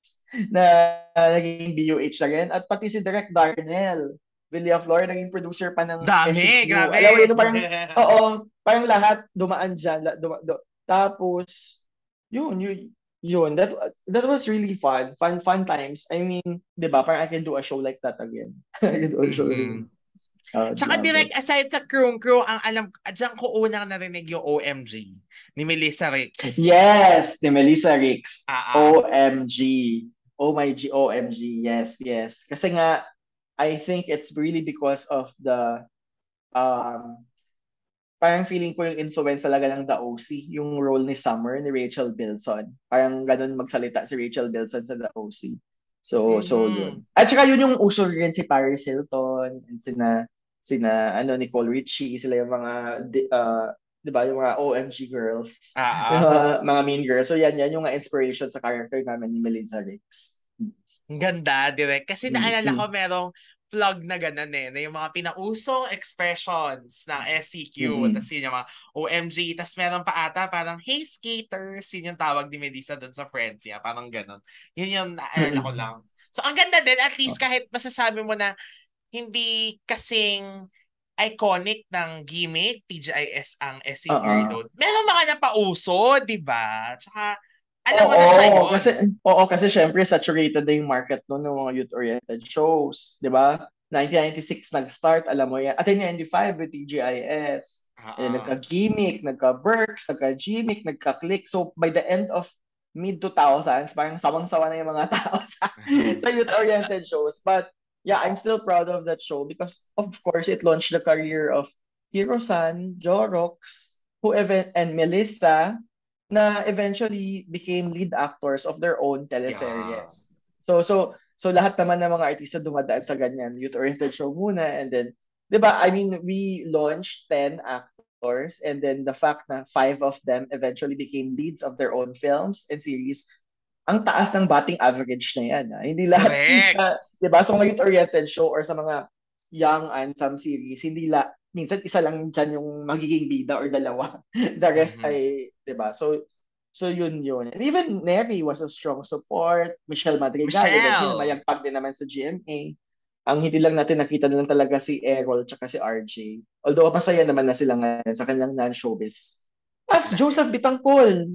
na naging BUH na rin. At pati si Direk Darnell Villaflor, naging producer pa ng Dami, SEQ. grabe. Alam mo yun, parang, oo, parang lahat dumaan dyan. Tapos, yun. That was really fun. Fun times. I mean, di ba, parang I can do a show like that again. I can do a show like Mhm. that. I would Tsaka love it. direct aside sa Crew, ang alam, diyan ko unang narinig yung OMG ni Melissa Ricks. Yes, ni Melissa Ricks. Ah. OMG. Oh my G, OMG. Yes. Kasi nga, I think it's really because of the um parang feeling ko yung influence talaga ng The OC, yung role ni Summer, ni Rachel Bilson. Parang ganun magsalita si Rachel Bilson sa The OC. So yun. Mhm. At saka yun yung uso rin si Paris Hilton, and Nicole Richie, sila yung mga, di ba, yung mga OMG girls, Ah. mga mean girls. So yan yung mga inspiration sa character namin ni Melissa Ricks. Ang ganda, direct. Kasi naalala ko Mm-mm. merong plug na ganun eh, na yung mga pinausong expressions ng SCQ, Mm-mm. tapos yun yung mga OMG, tapos meron pa ata parang, hey skaters, yun yung tawag ni Melissa dun sa friends niya, parang ganun. Yun yung naalala ko Mm-mm. lang. So ang ganda din, at least kahit masasabi mo na hindi kasing iconic ng gimmick, TGIS ang SCQ Oo. Reload. Meron mga napauso, di ba? Tsaka, alam mo na siya Oo, yun. kasi syempre saturated na yung market noon ng mga youth-oriented shows, 'di ba? 1996 nag-start, alam mo yan. At 1995 with TGIS. And then Ah. nagka-gimmick, nagka-Berks, nagka-gimmick, nagka-click. So by the end of mid-2000s, parang sawang-sawa na yung mga tao sa youth-oriented shows. But yeah, I'm still proud of that show because of course it launched the career of Hiro-san, Jorox, and Melissa, na eventually became lead actors of their own Yeah. teleseries. So lahat naman ng mga artista dumadaan sa ganyan, youth-oriented show muna, and then 'di ba? I mean, we launched 10 actors, and then the fact na 5 of them eventually became leads of their own films and series. Ang taas ng batting average na yan. Hindi lahat Correct. sa, 'di ba, sa mga youth-oriented show or sa mga young and some series, hindi minsan isa lang dyan yung magiging bida or dalawa. The rest Mhm. ay, 'di ba? So yun. And even Neri was a strong support. Michelle Madrigal, eventually Michelle. namayagpag din naman sa GMA. Ang hindi lang natin nakita na lang talaga si Errol tsaka si RJ. Although masaya naman na sila ngayon sa kanilang non-showbiz. As Joseph Life. Bitangkol,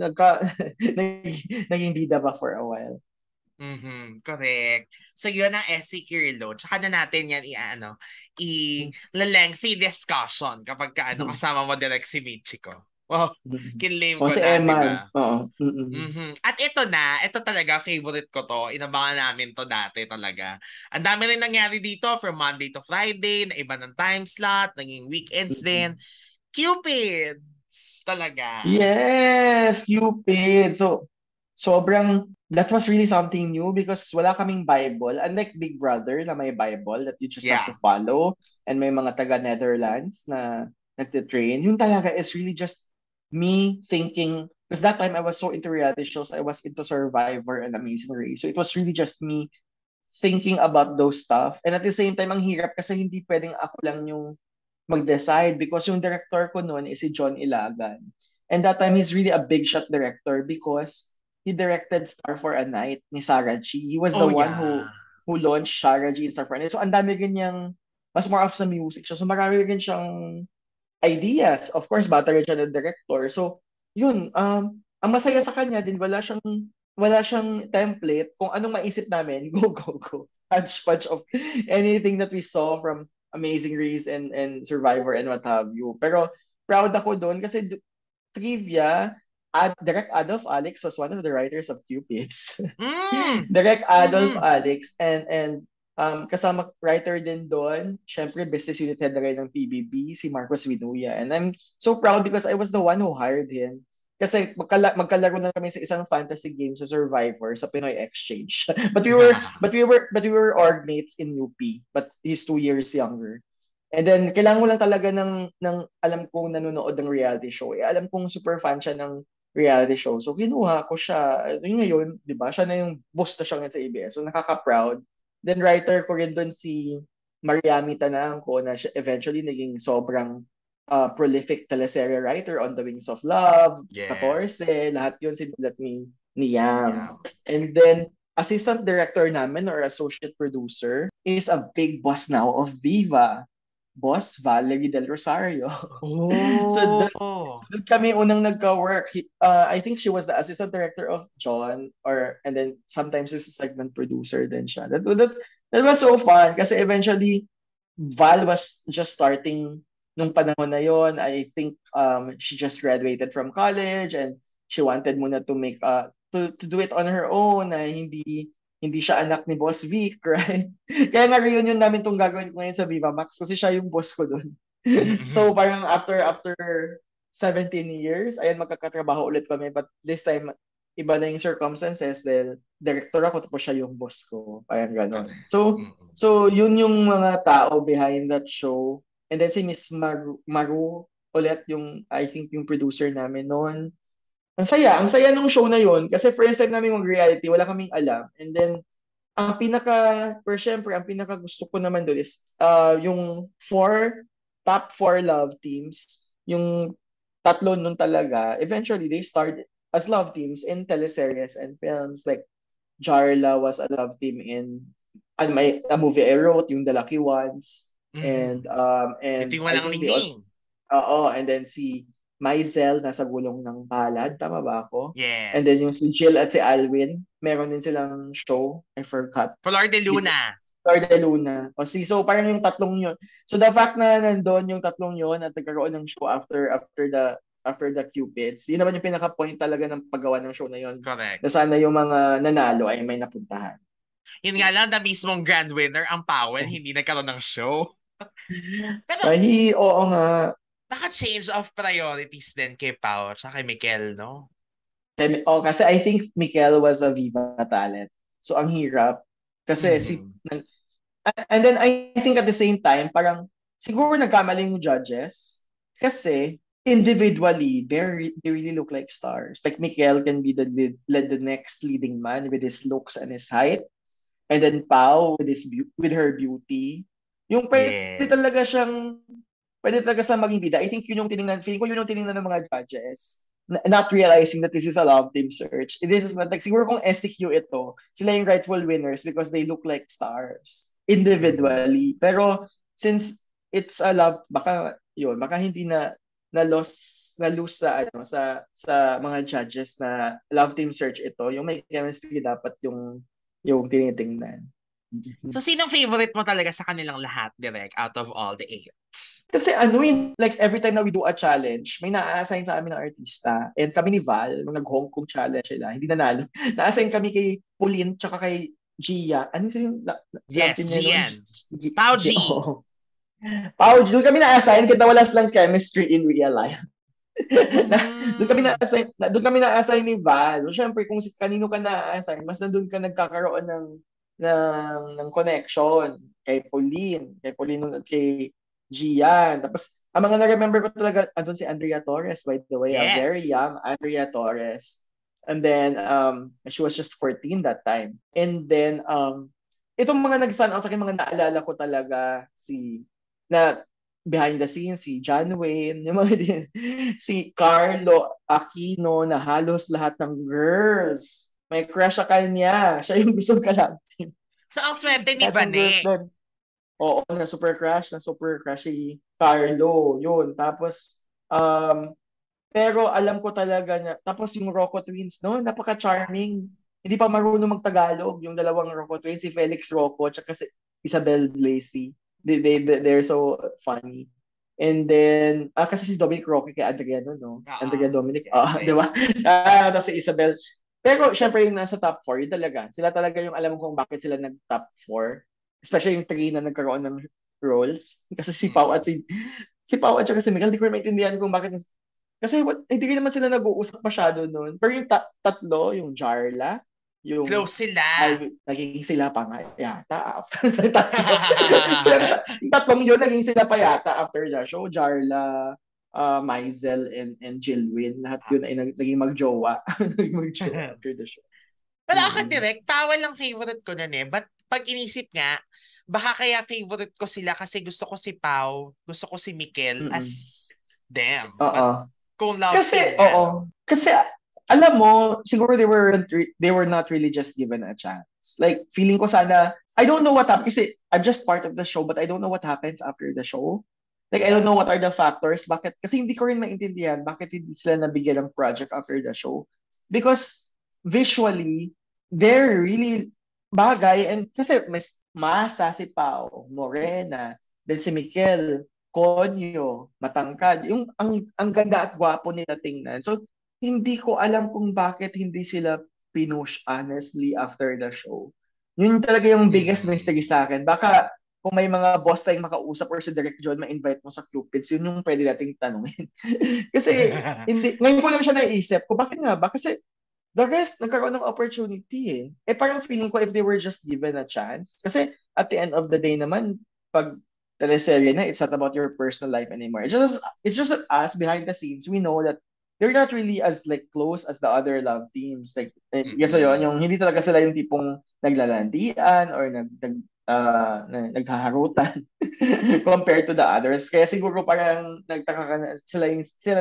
naging bida ba for a while. Correct. So yun ang SC Kirilo. Tsaka na natin yan lengthy discussion kapag kasama mo direct si Michiko. Wow, kinlame O ko si na, di Eman. ba? Oo. At ito talaga, favorite ko to. Inabangan namin to dati talaga. Ang dami rin nangyari dito from Monday to Friday, na iba ng time slot, naging weekends din. Cupids talaga. Yes, Cupid. So, that was really something new because wala kaming Bible. Unlike Big Brother na may Bible that you just have to Yeah. follow and may mga taga-Netherlands na nagtitrain. Yung talaga is really just me thinking, because that time I was so into reality shows, I was into Survivor and Amazing Race. So it was really just me thinking about those stuff. And at the same time, ang hirap kasi hindi pwedeng ako lang yung mag-decide because yung director ko noon is si John Ilagan. And that time, he's really a big shot director because he directed Star for a Night ni Sarah G. He was the Oh one yeah. who launched Sarah G in Star for a Night. So, ang dami rin niyang, mas more of sa music siya. So, marami rin siyang ideas. Of course, bata rin siya ng director. So, yun, ang masaya sa kanya din, wala siyang template kung anong maisip namin, go, go, go. Hodgepodge of anything that we saw from Amazing Race and Survivor and what have you. Pero proud ako doon kasi trivia, Direct Adolf Alex was one of the writers of Cupids. Mm. Direct Adolf Mm-hmm. Alex and kasama writer din doon, syempre business unit head na rin ng PBB, si Marcos Vinuya. And I'm so proud because I was the one who hired him. Kasi magkalaro na kami sa isang fantasy game sa Survivor sa Pinoy Exchange. but we were org mates in UP, but he's 2 years younger. And then kailangan mo lang talaga ng alam kong nanonood ng reality show. Alam kong super fan siya ng reality show. So kinuha ko siya. Yung ngayon, 'di ba? Siya na yung boss na siya ngayon sa ABS. So nakaka-proud. Then writer ko rin doon si Mariami Tanangco na siya eventually naging sobrang prolific teleserye writer on The Wings of Love, Yes. 14, lahat yun sinulat ni Yang. Yeah. And then assistant director namin or associate producer is a big boss now of Viva. Boss Valerie Del Rosario. so doon Oh. doon kami unang nagka-work. I think she was the assistant director of John and then sometimes she's a segment producer din siya. That was so fun kasi eventually Val was just starting nung panahon na yon. I think she just graduated from college and she wanted muna to make to do it on her own na hindi siya anak ni Boss Vic, right? Kaya nga reunion namin tong gagawin ko ngayon sa Viva Max kasi siya yung boss ko doon. So parang after 17 years, ayan magkakatrabaho ulit kami but this time iba na yung circumstances dahil director ako tapos siya yung boss ko. Parang ganon. Correct. So yun yung mga tao behind that show. And then si Miss Maru ulit yung I think yung producer namin noon. Ang saya nung show na yun kasi first time namin mag-reality, wala kaming alam. And then pero syempre, ang pinaka gusto ko naman doon is yung top four love teams, yung tatlo nun talaga, eventually they started as love teams in teleseries and films. Like Jarla was a love team in a movie I wrote, yung The Lucky Ones. And Mm-hmm. Ito and yung I walang think they also ningning. and then si Maizel nasa gulong ng palad, tama ba ako? And then yung Yes. si Jill at si Alwin, meron din silang show, I forgot. Flor de Di ko, Luna. Flor de Luna. So parang yung tatlong yun. So the fact na nandun yung tatlong yun at nagkaroon ng show after the Cupids, yun naman yung pinaka-point talaga ng paggawa ng show na yun. Correct. Na sana yung mga nanalo ay may napuntahan. Yun nga lang, na mismong grand winner, ang Powell, hindi nagkaroon ng show. Pero, Oo nga. naka-change of priorities din kay Pao at kay Mikel, no? Kasi I think Mikel was a Viva talent. So ang hirap. Kasi Mm-hmm. and then I think at the same time, parang siguro nagkamali yung judges kasi individually, they really look like stars. Like Mikel can be the next leading man with his looks and his height. And then Pau with her beauty. Yung Yes. pwede talaga siyang maging bida. I think feeling ko yun yung tinignan ng mga judges. Not realizing that this is a love team search. This is not, like, siguro kung SCQ ito, sila yung rightful winners because they look like stars. individually. Pero since it's a love, baka hindi na lose sa mga judges na love team search ito, yung may chemistry dapat yung tinitingnan. So, sinong favorite mo talaga sa kanilang lahat, direct, out of all the eight? Kasi like every time na we do a challenge, may na-assign sa amin ng artista. And kami ni Val, nung nag-Hong Kong challenge sila, hindi nanalo. Na-assign kami kay Pauline tsaka kay Gia. Ano yung love Yes, team niya nun? Gian. Pao G. Oh. Pao, doon kami na-assign kita wala silang chemistry in real life. Mm. Doon kami na-assign ni Val. So, syempre, kung kanino ka na-assign, mas nandun ka nagkakaroon ng connection kay Pauline at kay Gian. Tapos, ang mga na-remember ko talaga, andun si Andrea Torres, by the way, a very Yes. young Andrea Torres. And then, she was just 14 that time. And then, itong mga nag-stand out sa akin, mga naalala ko talaga na behind the scenes, si John Wayne, yung mga din, si Carlo Aquino, na halos lahat ng girls may crush sa kanya. Siya yung gusto kalabtin. So, ang swerte ni Lahat ng girls Vane. doon. Oo, na super crush si Carlo. Yun. Tapos, pero alam ko talaga na, tapos yung Rocco Twins, no? Napaka-charming. Hindi pa marunong mag-Tagalog. Yung dalawang Rocco Twins, si Felix Rocco, tsaka si Isabel Blasey. They're so funny. And then, kasi si Dominic Roque kay Adriano, no? Oo. Andrea Dominic, di Siyempre. ba? Tapos si Isabel. Pero syempre yung nasa top 4, yun talaga. Sila talaga yung alam kung bakit sila nag-top 4. Especially yung 3 na nagkaroon ng roles. Kasi si Pao at saka si Miguel, di ko maintindihan kung bakit. Kasi hindi rin naman sila nag-uusap masyado noon. Pero yung tatlo, yung Jarla, yung Close sila. naging sila pa nga yata after sa tatlo. Yung tatlong yun, naging sila pa yata after the show. Jarla, Maizel, and Jilwin. Lahat yun ay naging magjowa. Naging magjowa after the show. Pero ako Mm-mm. direct, Powell lang favorite ko nun eh. But pag inisip nga, baka kaya favorite ko sila kasi gusto ko si Pau, gusto ko si Mikel as Mm-mm. them. Oo. But kung love team Kasi, nga, oo. Kasi, alam mo, siguro they were not really just given a chance. Like, feeling ko sana, I don't know what happened kasi I'm just part of the show but I don't know what happens after the show. Like, I don't yeah. know what are the factors. Kasi hindi ko rin maintindihan bakit hindi sila nabigyan ng project after the show. Because visually, they're really bagay. And kasi mas masa si Pao, Morena, then si Mikel, konyo, matangkad. Ang ganda at gwapo nila tingnan. So, hindi ko alam kung bakit hindi sila pinush honestly after the show. Yun talaga yung biggest Mm. mystery sa akin. Baka kung may mga boss tayong makausap or si Direct John ma-invite mo sa Cupids, yun yung pwede nating tanungin. Kasi ngayon ko lang siya naisip ko, bakit nga ba? Kasi the rest, nagkaroon ng opportunity eh. Parang feeling ko if they were just given a chance. Kasi at the end of the day naman, pag teleserye na, it's not about your personal life anymore. It's just that us behind the scenes, we know that they're not really as like close as the other love teams. Like, yes, so yun, Mm-mm. yung hindi talaga sila yung tipong naglalandian or naghaharutan compared to the others. Kaya siguro parang nagtaka ka na sila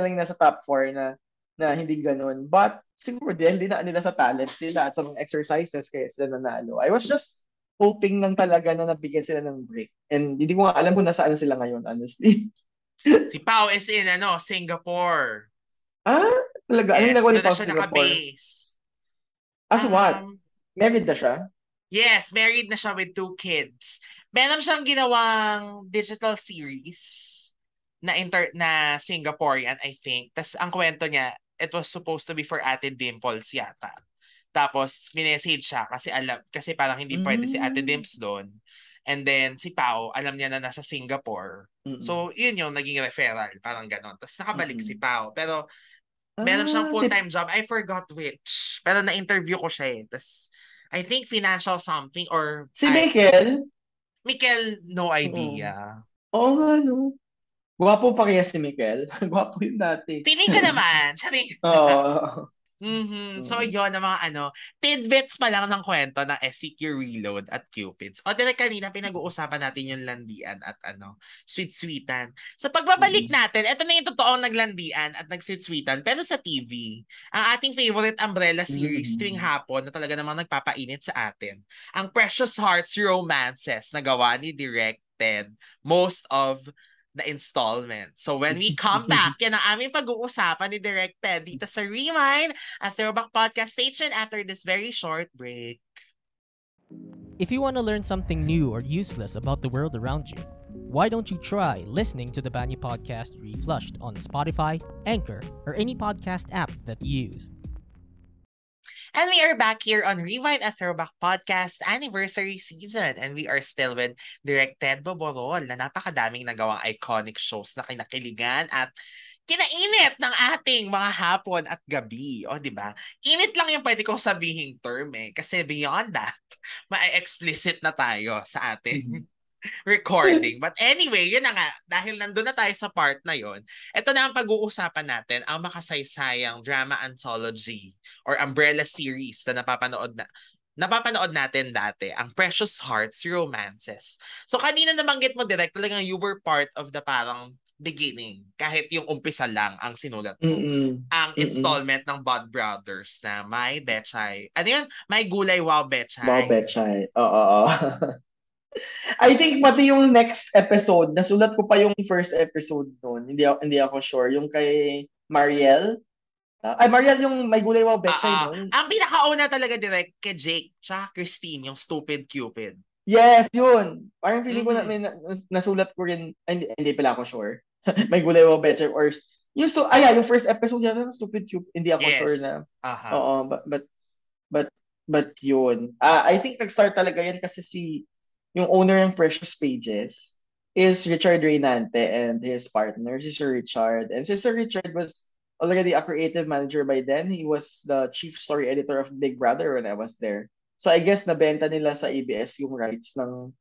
lang yung nasa top 4 na hindi ganun. But siguro dahil dinaan nila sa talent nila at sa mga exercises kaya sila nanalo. I was just hoping lang talaga na nabigyan sila ng break. And hindi ko nga alam kung nasaan sila ngayon, honestly. Si Pau is in Singapore. Ah, talaga? Anong Yes, ginagawa ni doon na Pao sa siya Singapore? naka-base. As what? Um, Married na siya? yes, married na siya with 2 kids. Meron siyang ginawang digital series na Singaporean, I think. Tas ang kwento niya, it was supposed to be for Ate Dimples yata. Tapos, minessage siya kasi parang hindi pwede si Ate Mm. Dimps doon. And then, si Pao, alam niya na nasa Singapore. Mm-mm. So, yun yung naging referral, parang ganon. Tapos, nakabalik si Mm-mm. Pao. Pero, meron siyang Ah, full-time job. I forgot which. Pero, na-interview ko siya eh. Tapos, I think financial something or, si Michael? Mikel, no Oo. idea. Oo nga, no. Gwapo pa kaya si Michael? Gwapo yun dati. Feeling ko naman. Sabi, Oo. So Mm. yon ang mga tidbits pa lang ng kwento ng SCQ Reload at Cupids. O direk kanina pinag-uusapan natin yung landian at sweet-sweetan. Sa pagbabalik Mm. natin, ito na yung totoong naglandian at nagsweet-sweetan pero sa TV. Ang ating favorite umbrella series tuwing Mm. hapon na talaga namang nagpapainit sa atin. Ang Precious Hearts Romances na gawa ni directed most of the installment. So when we come back, yan ang aming pag-uusapan ni Direct Ted dito sa Rewind, a Throwback Podcast Station after this very short break. If you want to learn something new or useless about the world around you, why don't you try listening to the Banyu Podcast Reflushed on Spotify, Anchor, or any podcast app that you use? And we are back here on Rewind, a Throwback Podcast anniversary season. And we are still with Direct Ted Boborol na napakadaming nagawang iconic shows na kinakiligan at kinainit ng ating mga hapon at gabi. O, di ba? Init lang yung pwede kong sabihin term eh. Kasi beyond that, ma-explicit na tayo sa ating recording. But anyway, yun na nga. Dahil nandun na tayo sa part na yun, ito na ang pag-uusapan natin, ang makasaysayang drama anthology or umbrella series na napapanood natin dati, ang Precious Hearts Romances. So kanina nabanggit mo direct, talagang you were part of the parang beginning. Kahit yung umpisa lang ang sinulat mo. Mm. Ang Mm. installment ng Bud Brothers na May Betchay. Ano yun? May Gulay Wow Wow, Betchay. Betchay. Oo, oo. I think pati yung next episode, nasulat ko pa yung first episode noon. Hindi ako sure. Yung kay Mariel. Ay, Mariel yung may gulay wow betchay, no? Ang pinakauna talaga direct kay Jake tsaka Christine, yung Stupid Cupid. Yes, yun. Parang feeling ko na Mhm. may nasulat ko rin. Ay, hindi pala ako sure. May gulay wow betchay or yung first episode yata ng Stupid Cupid. Hindi ako sure Yes. na. Aha. Oo, but but yun. I think nag-start talaga yan kasi yung owner ng Precious Pages is Richard Reynante and his partner, si Sir Richard. And si Sir Richard was already a creative manager by then. He was the chief story editor of Big Brother when I was there. So I guess nabenta nila sa ABS yung rights ng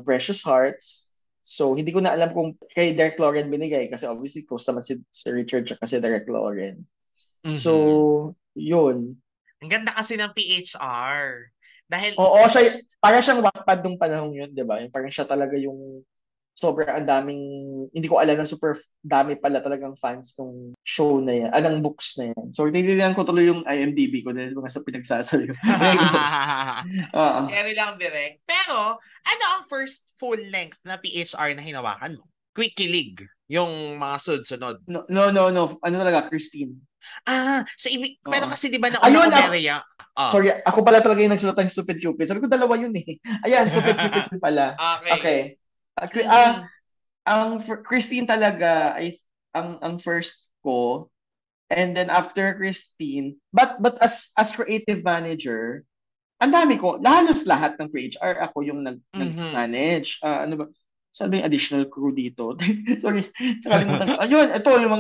Precious Hearts. So hindi ko na alam kung kay Derek Loren binigay kasi obviously close naman si Sir Richard at si Derek Loren. Mhm. So, yun. Ang ganda kasi ng PHR. Dahil, Oo, parang siyang Wattpad nung panahon yun, di ba? Yung parang siya talaga yung sobrang ang daming, hindi ko alam na super dami pala talagang fans ng show na yan, ng books na yan. So, tinignan ko tuloy yung IMDb ko dahil mga sa pinagsasabi ko. Oo. carry lang direct. Pero, ano ang first full length na PHR na hinawakan mo? Quick Kilig. Yung mga sunod-sunod. No, no, no, no. Ano talaga, Christine. Pero Oo. kasi di ba nauna Ayun, ko Beria? sorry, ako pala talaga yung nagsulat ng Stupid Cupid. Sabi ko, dalawa yun eh. Ayan, Stupid Cupid din pala. Okay. Okay. Mhm. Christine talaga, ang first ko. And then after Christine, but as creative manager, ang dami ko, halos lahat ng PHR, ako yung Mhm. nag-manage. Ano ba? Saan ba yung additional crew dito? Sorry, nakalimutan ko. Ayun, ito yung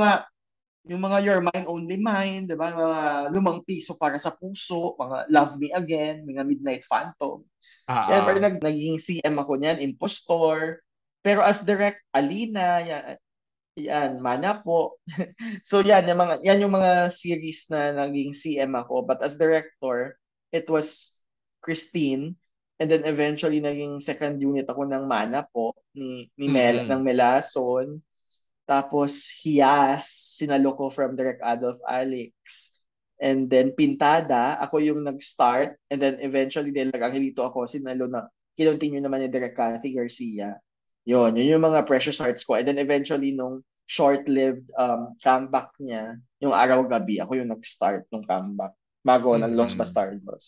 mga Your Mind Only Mine, 'di ba? Mga Lumang Piso para sa Puso, mga Love Me Again, mga Midnight Phantom. Yan, parang naging CM ako niyan, Impostor. Pero as direct, Alina, yan, Mana po. So yan yung mga series na naging CM ako. But as director, it was Christine. And then eventually naging second unit ako ng Mana po ng Mhm. Melason. Tapos Hiyas, sinalo ko from Direct Adolf Alex. And then Pintada, ako yung nag-start. And then eventually, dahil nag-angelito ako, sinalo na, kinontinue naman ni Direct Cathy Garcia. Yun yung mga Precious Hearts ko. And then eventually, nung short-lived comeback niya, yung araw-gabi, ako yung nag-start nung comeback bago ng Los Mhm. Bastardos.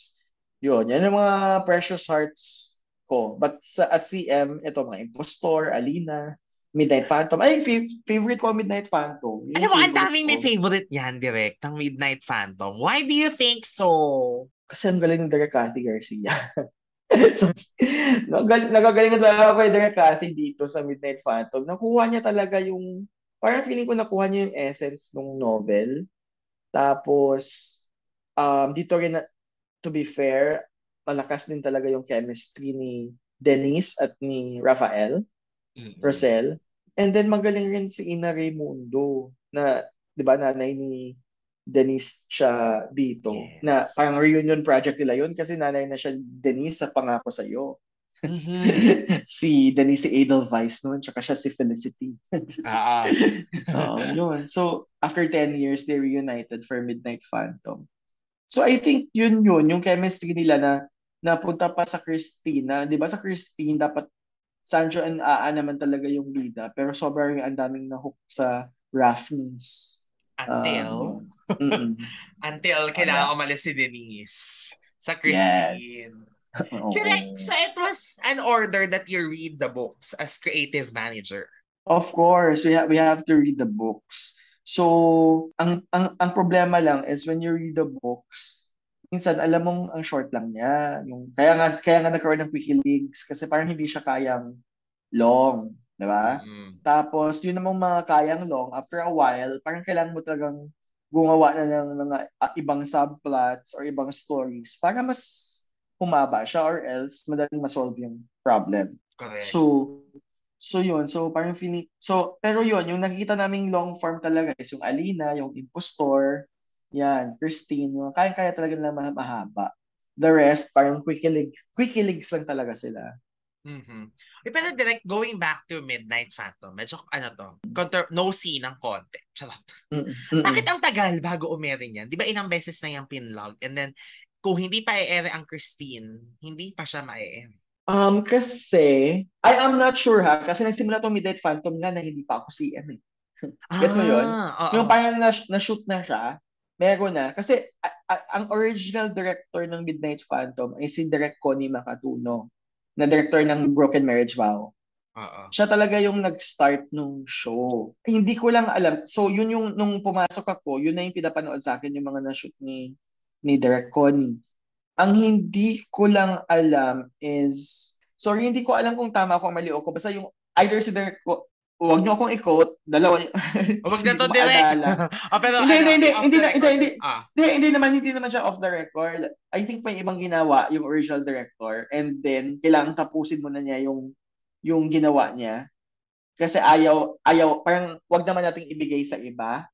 Yan yung mga Precious Hearts ko. But sa CM, ito mga Impostor, Alina, Midnight Phantom. Ay, favorite ko ang Midnight Phantom. Yun Alam yung mo, ang favorite daming may ko. favorite yan direct ng Midnight Phantom. Why do you think so? Kasi ang galing ng Derek Cathy Garcia. So, nagagaling na talaga ako kay Derek Cathy dito sa Midnight Phantom. Nakuha niya talaga parang feeling ko nakuha niya yung essence ng novel. Tapos, dito rin, to be fair, malakas din talaga yung chemistry ni Denise at ni Rafael. Mhm. Rosel. And then magaling rin si Ina Raimundo na, 'di ba, nanay ni Denise siya dito. Na Yes. parang reunion project nila yun kasi nanay na siya Denise sa Pangako Sa'yo. Mhm. Si Denise si Edelweiss noon, tsaka siya si Felicity. Ah. Yun. So, after 10 years, they reunited for Midnight Phantom. So, I think yung chemistry nila na napunta pa sa Christina. Di ba sa Christine, dapat Sancho and Aa naman talaga yung bida. Pero sobrang ang daming nahook sa Raffles. Until, Yun. Mm-mm. until Yeah. kailangan umalis si Denise sa Yes. Christine. Correct. Oo. So it was an order that you read the books as creative manager. Of course, we have to read the books. So, ang problema lang is when you read the books, minsan alam mong ang short lang niya. Kaya nga nagkaroon ng WikiLeaks kasi parang hindi siya kayang long, 'di ba? Mm-mm. Tapos yun namang mga kayang long, after a while, parang kailangan mo talagang gumawa na ng mga ibang subplots or ibang stories para mas humaba siya or else madaling ma-solve yung problem. Correct. So yun, so parang pero yun, yung nakikita naming long form talaga is yung Alina, yung Impostor, yan, Christine, yung kaya-kaya talaga nila mahaba. The rest, parang quick-kiligs lang talaga sila. Mm-hmm. Pero direct going back to Midnight Phantom, medyo ano to, no scene ng konti. Charot. Mm-mm. Bakit Mm-mm. ang tagal bago umere yan? Di ba ilang beses na yung pinlog? And then, kung hindi pa i-ere ang Christine, hindi pa siya ma-ere. Kasi, I am not sure ha, kasi nagsimula to Midnight Phantom nga na hindi pa ako CM eh. Gets mo yun? Oo. Yung parang na-shoot na siya, meron na. Kasi ang original director ng Midnight Phantom ay si Direk Connie Macatuno, na director ng Broken Marriage Vow. Oo. Siya talaga yung nag-start nung show. Hindi ko lang alam. So, yun yung, nung pumasok ako, yun na yung pinapanood sa akin, yung mga na-shoot ni Direk Connie. Ang hindi ko lang alam is, sorry, hindi ko alam kung tama ako o mali ako. Basta yung, either si Derek, huwag niyo akong i-quote, dalawa, Huwag kasi na hindi to ko direct. maalala. Pero Hindi, ano, hindi, hindi, off hindi, the na, hindi, record. hindi, hindi naman siya off the record. I think may ibang ginawa yung original director and then kailangan tapusin mo na niya yung ginawa niya. Kasi ayaw, parang wag naman nating ibigay sa iba.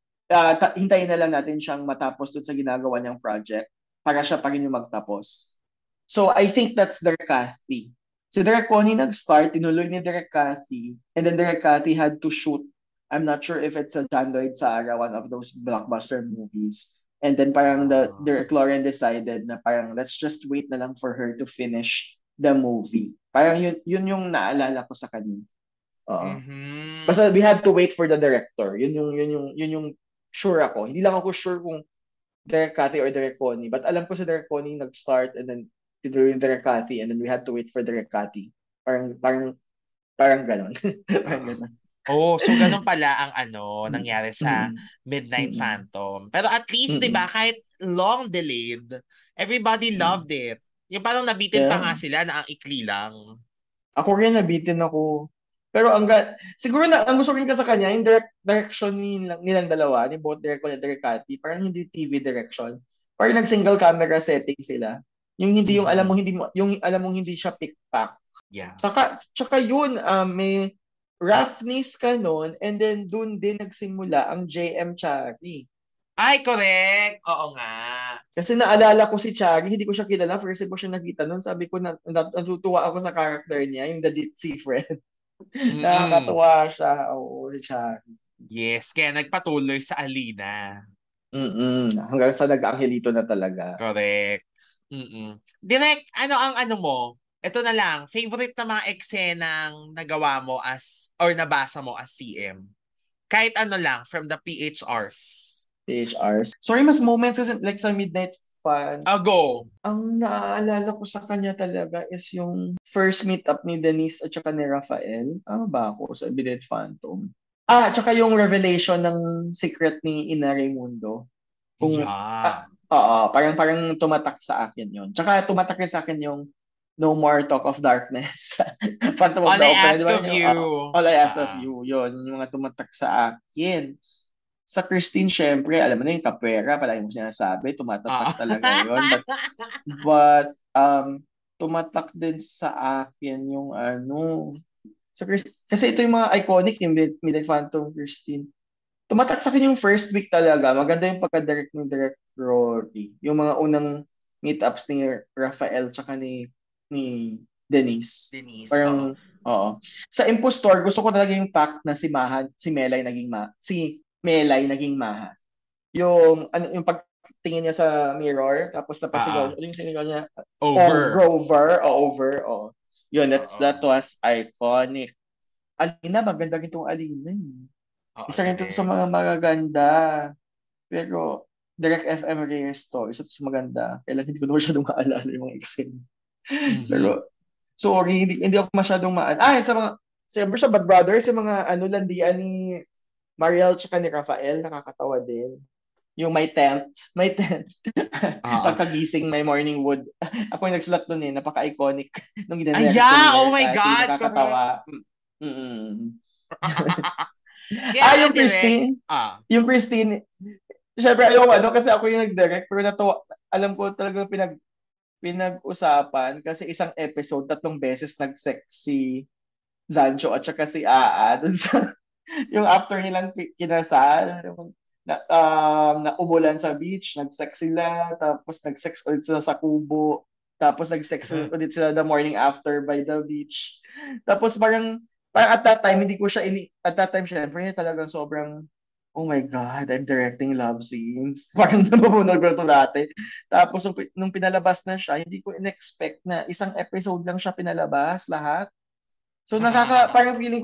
Hintayin na lang natin siyang matapos dun sa ginagawa niyang project para siya pa rin yung magtapos. So I think that's Derek Cathy. Si Derek Connie nag-start, tinuloy ni Derek Cathy, and then Derek Cathy had to shoot. I'm not sure if it's a John Lloyd Sarah, one of those blockbuster movies. And then parang Derek Lauren decided na parang let's just wait na lang for her to finish the movie. Parang yun yung naalala ko sa kanya. Oo. Mm-hmm. Basta we had to wait for the director. Yun yung sure ako. Hindi lang ako sure kung Derek Cathy or Derek Connie. But alam ko si Derek Connie nag-start and then tinuloy yung Derek Cathy and then we had to wait for Derek Cathy. Parang ganon. Parang Oo. ganon. Oh, so ganun pala ang ano nangyari sa Mm-mm. Midnight Mm-mm. Phantom. Pero at least 'di ba Mm-mm. kahit long delayed, everybody Mm. loved it. Yung parang nabitin pa Yeah. nga sila na ang ikli lang. Ako rin nabitin ako. Pero siguro na ang gusto rin ka sa kanya, yung direction nilang dalawa, ni both Derek Connie and Derek Cathy, parang hindi TV direction. Parang nag-single camera setting sila. Yung alam mo Mhm. hindi siya pick-pack. Yeah. Tsaka yun, may roughness ka nun, and then dun din nagsimula ang JM Chari. Ay, correct. Oo nga. Kasi naalala ko si Chari, hindi ko siya kilala. First time ko siya nakita nun, sabi ko natutuwa ako sa character niya, yung the ditzy friend. Mm-mm. Nakakatuwa siya. Oo, si Chari. Yes, kaya nagpatuloy sa Alina. Hanggang sa nag-Angelito na talaga. Correct. Mm-mm. Direct, ano ang ano mo? Ito na lang, favorite na mga eksenang nagawa mo as, or nabasa mo as CM? Kahit ano lang, from the PHRs. PHRs. Sorry, mas moments kasi like sa Midnight Fun. Go. Ang naaalala ko sa kanya talaga is yung first meet up ni Denise at saka ni Rafael. Ano ba ako sa Midnight Phantom? At saka yung revelation ng secret ni Ina Raimundo. Kung, Yeah. parang tumatak sa akin yun. Tsaka tumatak rin sa akin yung No More Talk of Darkness. Phantom of All the I Opera, di ask ba? of you. All I Ask of You. Yun, yung mga tumatak sa akin. Sa Christine, syempre, alam mo na yung kapera, palagi mo sinasabi, tumatatak talaga yon. But tumatak din sa akin yung ano, kasi ito yung mga iconic yung Midnight Phantom, Christine. tumatak sa akin yung first week talaga. Maganda yung pagka-direct ni Direct Rory. Yung mga unang meetups ni Rafael tsaka ni Denise. Denise, oo. Parang, oo. Sa Impostor, gusto ko talaga yung fact na si Melay naging Maha. Yung, ano, yung pagtingin niya sa mirror, tapos napasigaw Ah, siya. Ano yung sinigaw niya? Oh, over. Grover, o over, oh. Yun, that Oo. was iconic. Alina, maganda itong Alina. Oo, Isa rin to sa direct. mga magaganda. Pero, Direct FM Reyes to. Isa to sa maganda. Kailan hindi ko na masyadong maalala yung mga Excel. Mhm. Pero, sorry, hindi ako masyadong sa mga, siyempre sa Bad Brothers, yung mga ano, landian ni Mariel tsaka ni Rafael, nakakatawa din. Yung may tent. Oo. Pagkagising, may morning wood. Ako yung nagsulat nun eh, napaka-iconic nung Ay, ginanere ko ni yeah! Oh my Cathy, God! Correct. nakakatawa. Mm. Kaya nga, Yung direct. Christine, Ah. yung Christine, syempre ayaw ano kasi ako yung nag-direct pero natuwa, alam ko talaga pinag-usapan kasi isang episode 3 beses nag-sex si Zancho at saka si Aa dun sa yung after nilang kinasal na umulan sa beach, nag-sex sila, tapos nag-sex ulit sila sa kubo, tapos nag-sex ulit sila the morning after by the beach. Tapos parang at that time hindi ko siya at that time syempre talagang sobrang oh my God, I'm directing love scenes. Parang nabubunog ko na ito dati. Tapos nung pinalabas na siya, hindi ko in-expect na isang episode lang siya pinalabas lahat. So parang feeling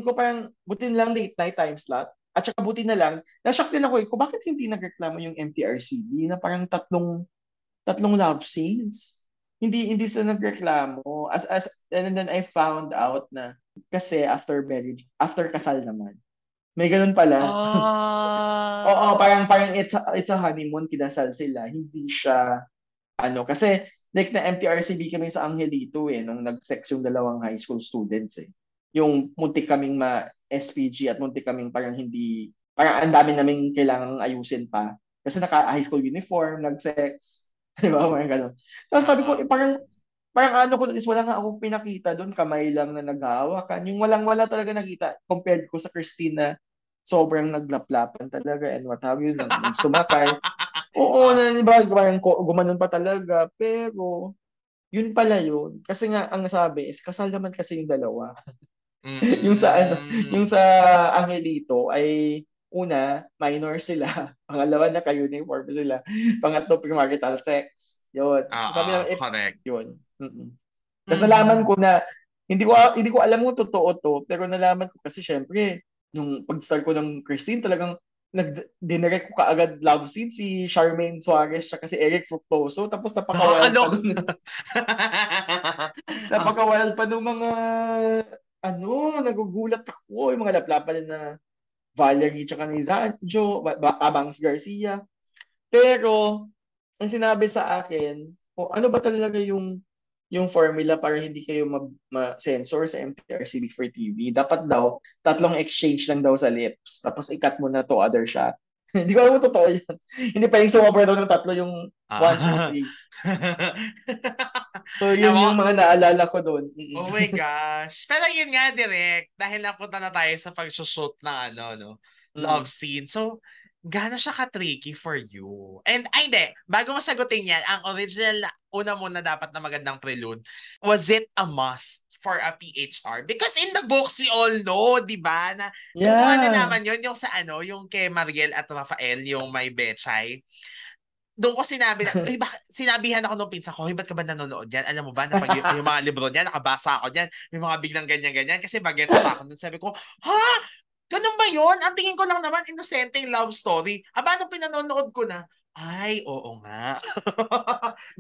ko parang buti na lang late night time slot. At saka buti na lang, na-shock din ako kung bakit hindi nagreklamo yung MTRCB na parang tatlong love scenes. Hindi sila nagreklamo. And then I found out na kasi after marriage, after kasal naman. May ganun pala. Oo, Ah. parang it's a honeymoon, kinasal sila. Hindi siya kasi like na MTRCB kami sa Angelito nung nag-sex yung dalawang high school students Yung muntik kaming ma-SPG at muntik kaming parang hindi, parang ang dami naming kailangang ayusin pa. Kasi naka-high school uniform, nag-sex. Di ba? Parang gano'n. Tapos sabi ko, Oo. parang ano ko is wala nga akong pinakita doon, kamay lang na naghahawakan. Yung walang-wala talaga nakita compared ko sa Christina, sobrang naglaplapan talaga and what have you, nang sumakay. Oo, Ah. na, di ba, parang gumanon pa talaga. Pero, yun pala yun. Kasi nga, ang nasabi is, kasal naman kasi yung dalawa. yung sa yung Mm-mm. sa Angelito ay una, minor sila. Pangalawa, naka-uniform sila. Pangatlo, premarital sex. Yun. Sabi Oo, namin, correct. yun. Mm-mm. Tapos nalaman Mhm. ko na, hindi ko alam kung totoo to, pero nalaman ko kasi syempre, nung pag-start ko ng Christine, talagang dinirect ko kaagad love scene si Charmaine Suarez tsaka si Eric Fructoso. Tapos napaka-wild pa Nakakalok. nun. Ah, Napaka-wild pa nung mga nagugulat ako. Yung mga laplapan na Valerie tsaka ni Zanjo, Abangs Garcia. Pero, ang sinabi sa akin, ano ba talaga yung formula para hindi kayo ma-censor sa MTRCB for TV. Dapat daw, 3 exchange lang daw sa lips. Tapos ikat mo na to other shot. Hindi ko alam kung totoo yun. Hindi pa yung sumobra daw ng 3 yung 1, 2, ah. 3. So, yun Ewan yung ko- mga naalala ko doon. Oh my gosh. Pero yun nga, direct. Dahil napunta na tayo sa pag-shoot ng no? Love Mm. scene. So, gaano siya ka-tricky for you? And, ay, hindi. Bago mo sagutin yan, ang original na, una muna dapat na magandang prelude, was it a must for a PHR? Because in the books, we all know, di ba, na kukuha na Yeah. naman yun yung sa yung kay Mariel at Rafael, yung may Bechay. Doon ko sinabi na, sinabihan ako nung pinsa ko, ba't ka ba nanonood yan? Alam mo ba na pag yung mga libro niya, nakabasa ako niyan, may mga biglang ganyan-ganyan, kasi bagets pa ako. Nun sabi ko, ha? Ganun ba yun? Ang tingin ko lang naman, inosenteng love story. Aba, nung pinanonood ko na, ay, oo nga.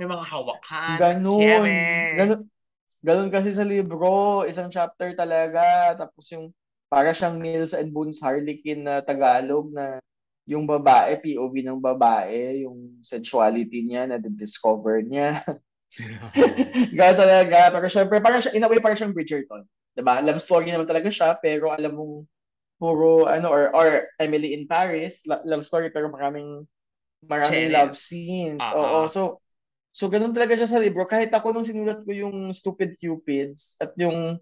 May mga hawakan. Ganun. Keme. Ganun, ganun kasi sa libro. Isang chapter talaga. Tapos para siyang Mills and Boons Harlequin na Tagalog na yung babae, POV ng babae, yung sensuality niya na discover niya. Ganun talaga. Pero syempre, parang siya, in a way, parang siyang Bridgerton. Diba? Love story naman talaga siya, pero alam mong puro, or Emily in Paris, love story, pero maraming love Cherries. scenes. Oo, Ah. so ganun talaga siya sa libro. Kahit ako nung sinulat ko yung Stupid Cupids at yung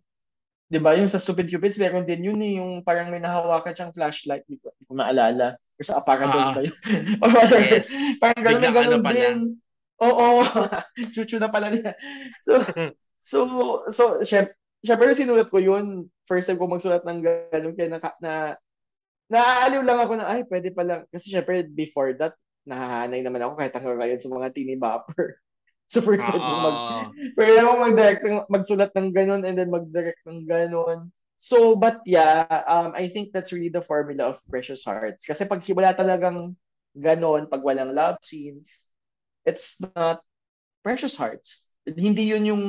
'Di ba yung sa Stupid Cupids, meron din yun eh, yung parang may nahawakan siyang flashlight, di ko maalala. Or sa Aparador ba Ah, yun? Or whatever. yes. Parang gano'n, may Biglang ano gano'n din. pala. Oo, chuchu na pala niya. So, so, so, syempre sinulat ko yun. First time ko magsulat ng gano'n, kaya naaaliw lang ako na, ay, pwede pala. Kasi syempre, before that, nahahanay naman ako kahit hanggang ngayon sa mga teeny bopper. So, first time kong Oo. pwede ako magsulat ng ganun and then mag-direct ng ganun. So, but yeah, I think that's really the formula of Precious Hearts. Kasi pag wala talagang ganun, pag walang love scenes, it's not Precious Hearts. Hindi yun yung,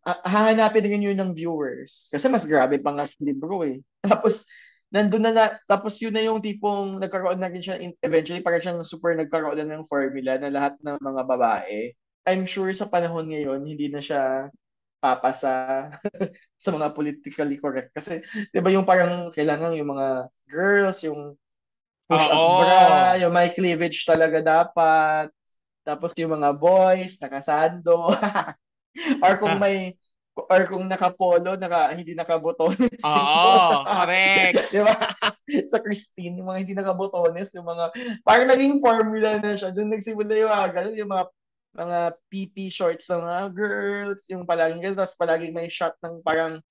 hahanapin din yun ng viewers. Kasi mas grabe pa nga sa libro eh. Tapos, nandun na, tapos yun na yung tipong nagkaroon na rin siya, eventually parang siyang super nagkaroon na ng formula na lahat ng mga babae. I'm sure sa panahon ngayon, hindi na siya papasa sa mga politically correct. Kasi, di ba yung parang kailangan yung mga girls, yung push-up bra, Oo. yung may cleavage talaga dapat. Tapos yung mga boys, nakasando. Or kung may or kung nakapolo, hindi nakabotones yung polo. Oo, correct. Di ba? Sa Christine, yung mga hindi nakabotones, yung mga, parang naging formula na siya. Doon nagsimula yung mga ganun, yung mga PP shorts ng mga girls, yung palaging ganun, tapos palaging may shot ng parang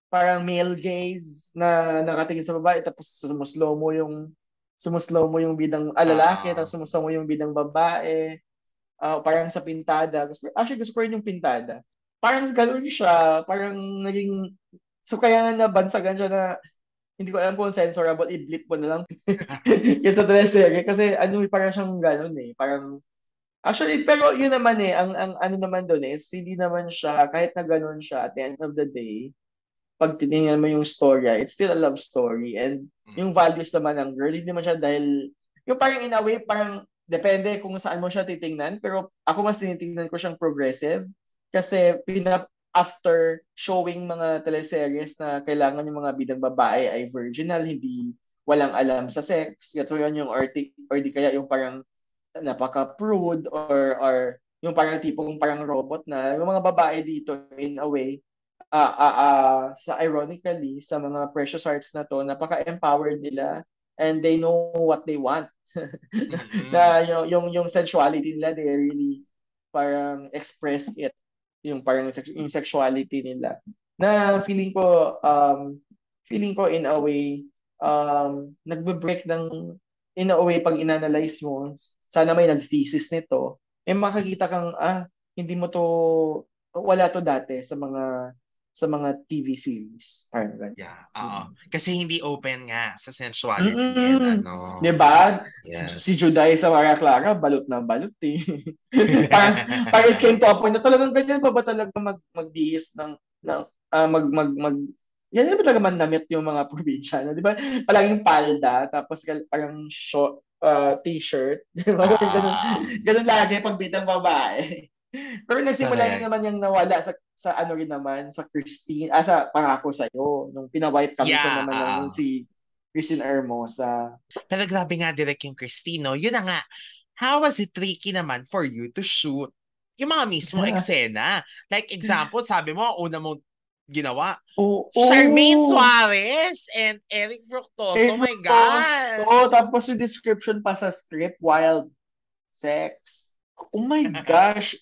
male gaze na nakatingin sa babae, tapos sumuslow mo yung bidang lalaki, tapos Oo. sumuslow mo yung bidang babae. Parang sa pintada. Actually, gusto ko rin yung pintada. Parang gano'n siya. Parang naging... So, kaya nabansagan siya na hindi ko alam kung censorable, i-blip mo na lang. Yung sa teleserye. Kasi ano, parang siyang gano'n eh. Parang... Actually, pero yun naman eh. Ang ano naman doon is, hindi naman siya, kahit na gano'n siya, at the end of the day, pag tinignan mo yung story, it's still a love story. And yung Mm. values naman ng girl, hindi naman siya dahil, yung parang in a way, parang depende kung saan mo siya titingnan. Pero ako mas tinitingnan ko siyang progressive. Kasi after showing mga teleseries na kailangan yung mga bidang babae ay virginal, hindi walang alam sa sex. So yun yung or di kaya yung parang napaka-prude or yung parang tipong parang robot na yung mga babae dito in a way sa ironically sa mga precious arts na to napaka-empowered nila and they know what they want Mm-mm. na yung sensuality nila they really parang express it yung parang yung sexuality nila na feeling ko in a way nagbe-break ng in a way pag inanalyze mo sana may nag-thesis nito makakita kang hindi mo to wala to dati sa mga TV series parang ganun. Yeah, oo. Mm. Kasi hindi open nga sa sensuality and Mm-mm. ano. 'Di ba? Si Yes. Juday sa Maria Clara, balot na balot eh. parang it came to a point na talagang ganyan pa ba talaga magbihis ng mag yan ba talaga manamit yung mga probinsyano, 'di ba? Palaging palda tapos parang short t-shirt, 'di ba? Ganun, Ah, ganun lagi pag bitang babae. Pero nagsimula rin correct. naman yung nawala sa ano rin naman, sa Christine, sa Pangako Sa'yo, nung pina-white commission Yeah, naman ng si Christine Hermosa. pero grabe nga direct yung Cristino. Yun na nga. How was it tricky naman for you to shoot yung mga mismong eksena? Like example, sabi mo, una mong ginawa, Oo, Charmaine oh, Suarez and Eric Fructoso. Eric Oh my Fructos. gosh! Tapos yung description pa sa script, wild sex. Oh my gosh,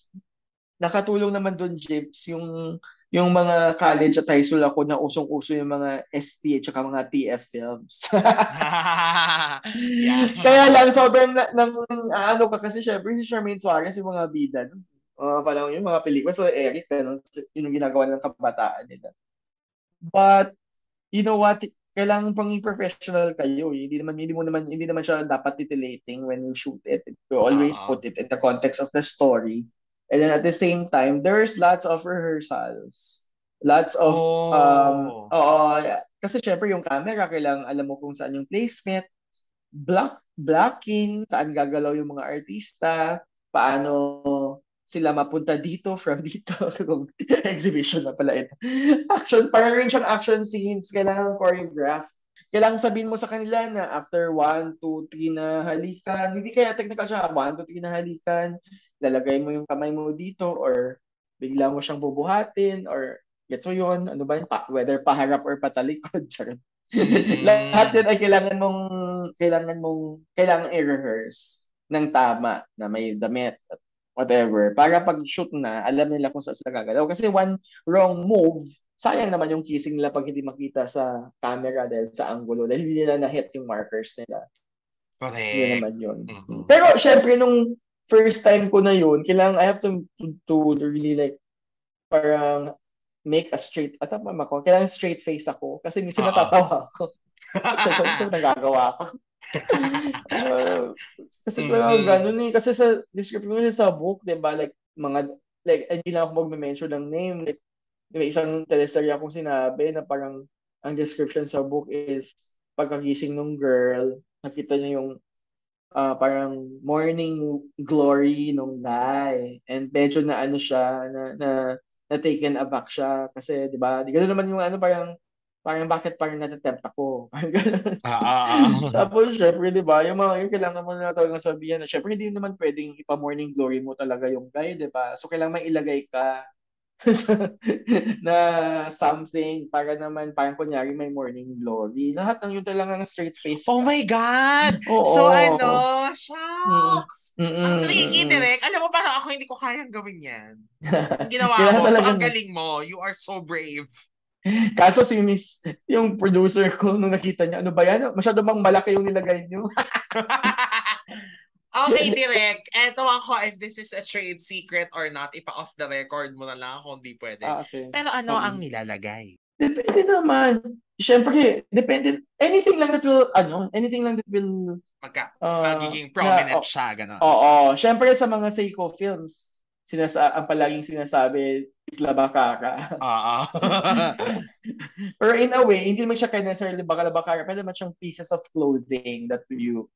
nakatulong naman doon, Jips, yung mga college at high school ako na usong-uso yung mga ST at saka mga TF films. Kaya Yeah. lang, sobrang ano ka kasi syempre si Charmaine Suarez yung mga bida. No? Parang yung mga pelikula sa Eric, ano, yun yung ginagawa ng kabataan nila. But, you know what? Kailangan pang professional kayo. Hindi naman siya dapat titillating when you shoot it. You always Oo. put it in the context of the story. And then at the same time, there's lots of rehearsals. Lots of, Oh. kasi syempre yung camera, kailangan alam mo kung saan yung placement, blocking, saan gagalaw yung mga artista, paano sila mapunta dito from dito kung exhibition na pala ito. Parang rin siyang action scenes, kailangan choreograph. Kailangan sabihin mo sa kanila na after 1, 2, 3 na halikan, hindi kaya technical siya, 1, 2, 3 na halikan, lalagay mo yung kamay mo dito or bigla mo siyang bubuhatin or Gets mo yun? Ano ba yun? Whether paharap or patalikod. Charot. Lahat Mm. yun ay kailangan i-rehearse ng tama na may damit at whatever. Para pag shoot na, alam nila kung saan sila gagalaw. Kasi one wrong move, sayang naman yung kissing nila pag hindi makita sa camera dahil sa angulo. Dahil hindi nila na-hit yung markers nila. Yun Correct. naman yun. Mm-mm. Pero syempre nung first time ko na yun, kailangan I have to really like parang make a straight, tama ako, kailangan straight face ako kasi minsan Oo. natatawa ako. Kasi ko, ano nagagawa ko? Kasi talaga Mhm. ganun eh. Kasi sa description kasi sa book, di ba, like, hindi lang ako mag-mention ng name. Like, may isang teleserye akong sinabi na parang ang description sa book is pagkagising ng girl, nakita niya yung parang morning glory nung guy. And medyo na ano siya, na taken aback siya. Kasi, di ba, di gano'n naman yung ano, parang bakit parang natatempt ako. Parang gano'n. Oo. Tapos, syempre, di ba, yung kailangan mo na talagang sabihan na, syempre, hindi naman pwedeng ipa-morning glory mo talaga yung guy, di ba? So, kailangan may ilagay ka na something para naman, parang kunyari may morning glory. Lahat ng yun talagang straight face Oh ka. my God! So Oo. Mm, shucks! mm, Ang mm, tricky, mm. Direk. Alam mo, parang ako hindi ko kayang gawin yan. Yung ginawa Kailangan mo. So, talaga ang na. galing mo. You are so brave. Kaso si Miss, yung producer ko, nung nakita niya, ano ba yan? Masyado bang malaki yung nilagay niyo? Okay, Direk. Eto ako if this is a trade secret or not. Ipa-off the record mo na lang kung di pwede. Okay. Pero ano ang Mm. nilalagay? Depende naman. Siyempre, depende. Anything lang that will, Magiging na, prominent siya, ganon. oo. Siyempre sa mga Seiko films, ang palaging sinasabi, Isla Bakara. Oo. Or in a way, hindi naman siya kaya necessarily bakala-bakara, pwede naman siyang pieces of clothing that you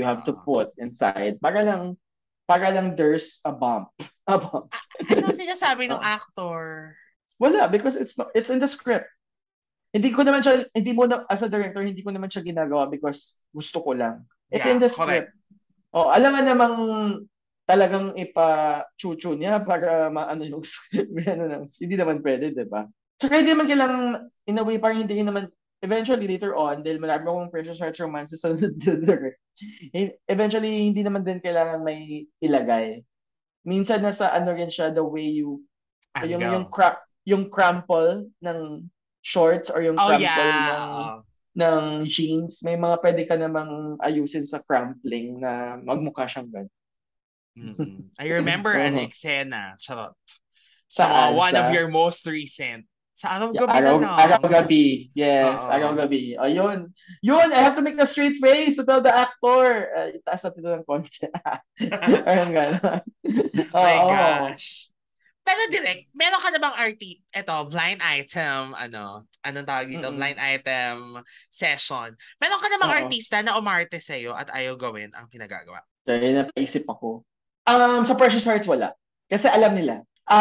have to Oo. put inside. Para lang there's a bump. A bump. Ano sinasabi ng Ah, actor? wala because it's in the script. Hindi mo na, as a director, hindi ko naman siya ginagawa because gusto ko lang. It's in Yeah, the correct. script. Oh, alam nga namang talagang ipa-chuchu niya para maano yung ano nang hindi naman pwede, 'di ba? Tsaka hindi naman kailangan in a way parang hindi naman eventually later on dahil marami akong precious hearts romances sa direct. Eventually hindi naman din kailangan may ilagay. Minsan nasa ano rin siya the way Angle. yung crumple ng shorts or yung Oh crumple yeah, ng oo. jeans, may mga pwede ka namang ayusin sa crumpling na magmukha siyang ganun. Mm-mm. I remember an Oo. eksena, charot, sa Saan? one of your most recent. Sa Araw Yeah, Gabi na araw lang. gabi. Yes, araw Oo. gabi. Ayun. Yun, I have to make a straight face to tell the actor. Itaas natin ito ng konti. Parang gano'n. My Oo. gosh. Pero direct, meron ka na bang blind item, anong tawag dito, Mm-mm. blind item session. Meron ka na bang Oo. artista na umarte sa'yo at ayaw gawin ang pinagagawa? Kaya napaisip ako. Sa Precious Hearts, wala. Kasi alam nila.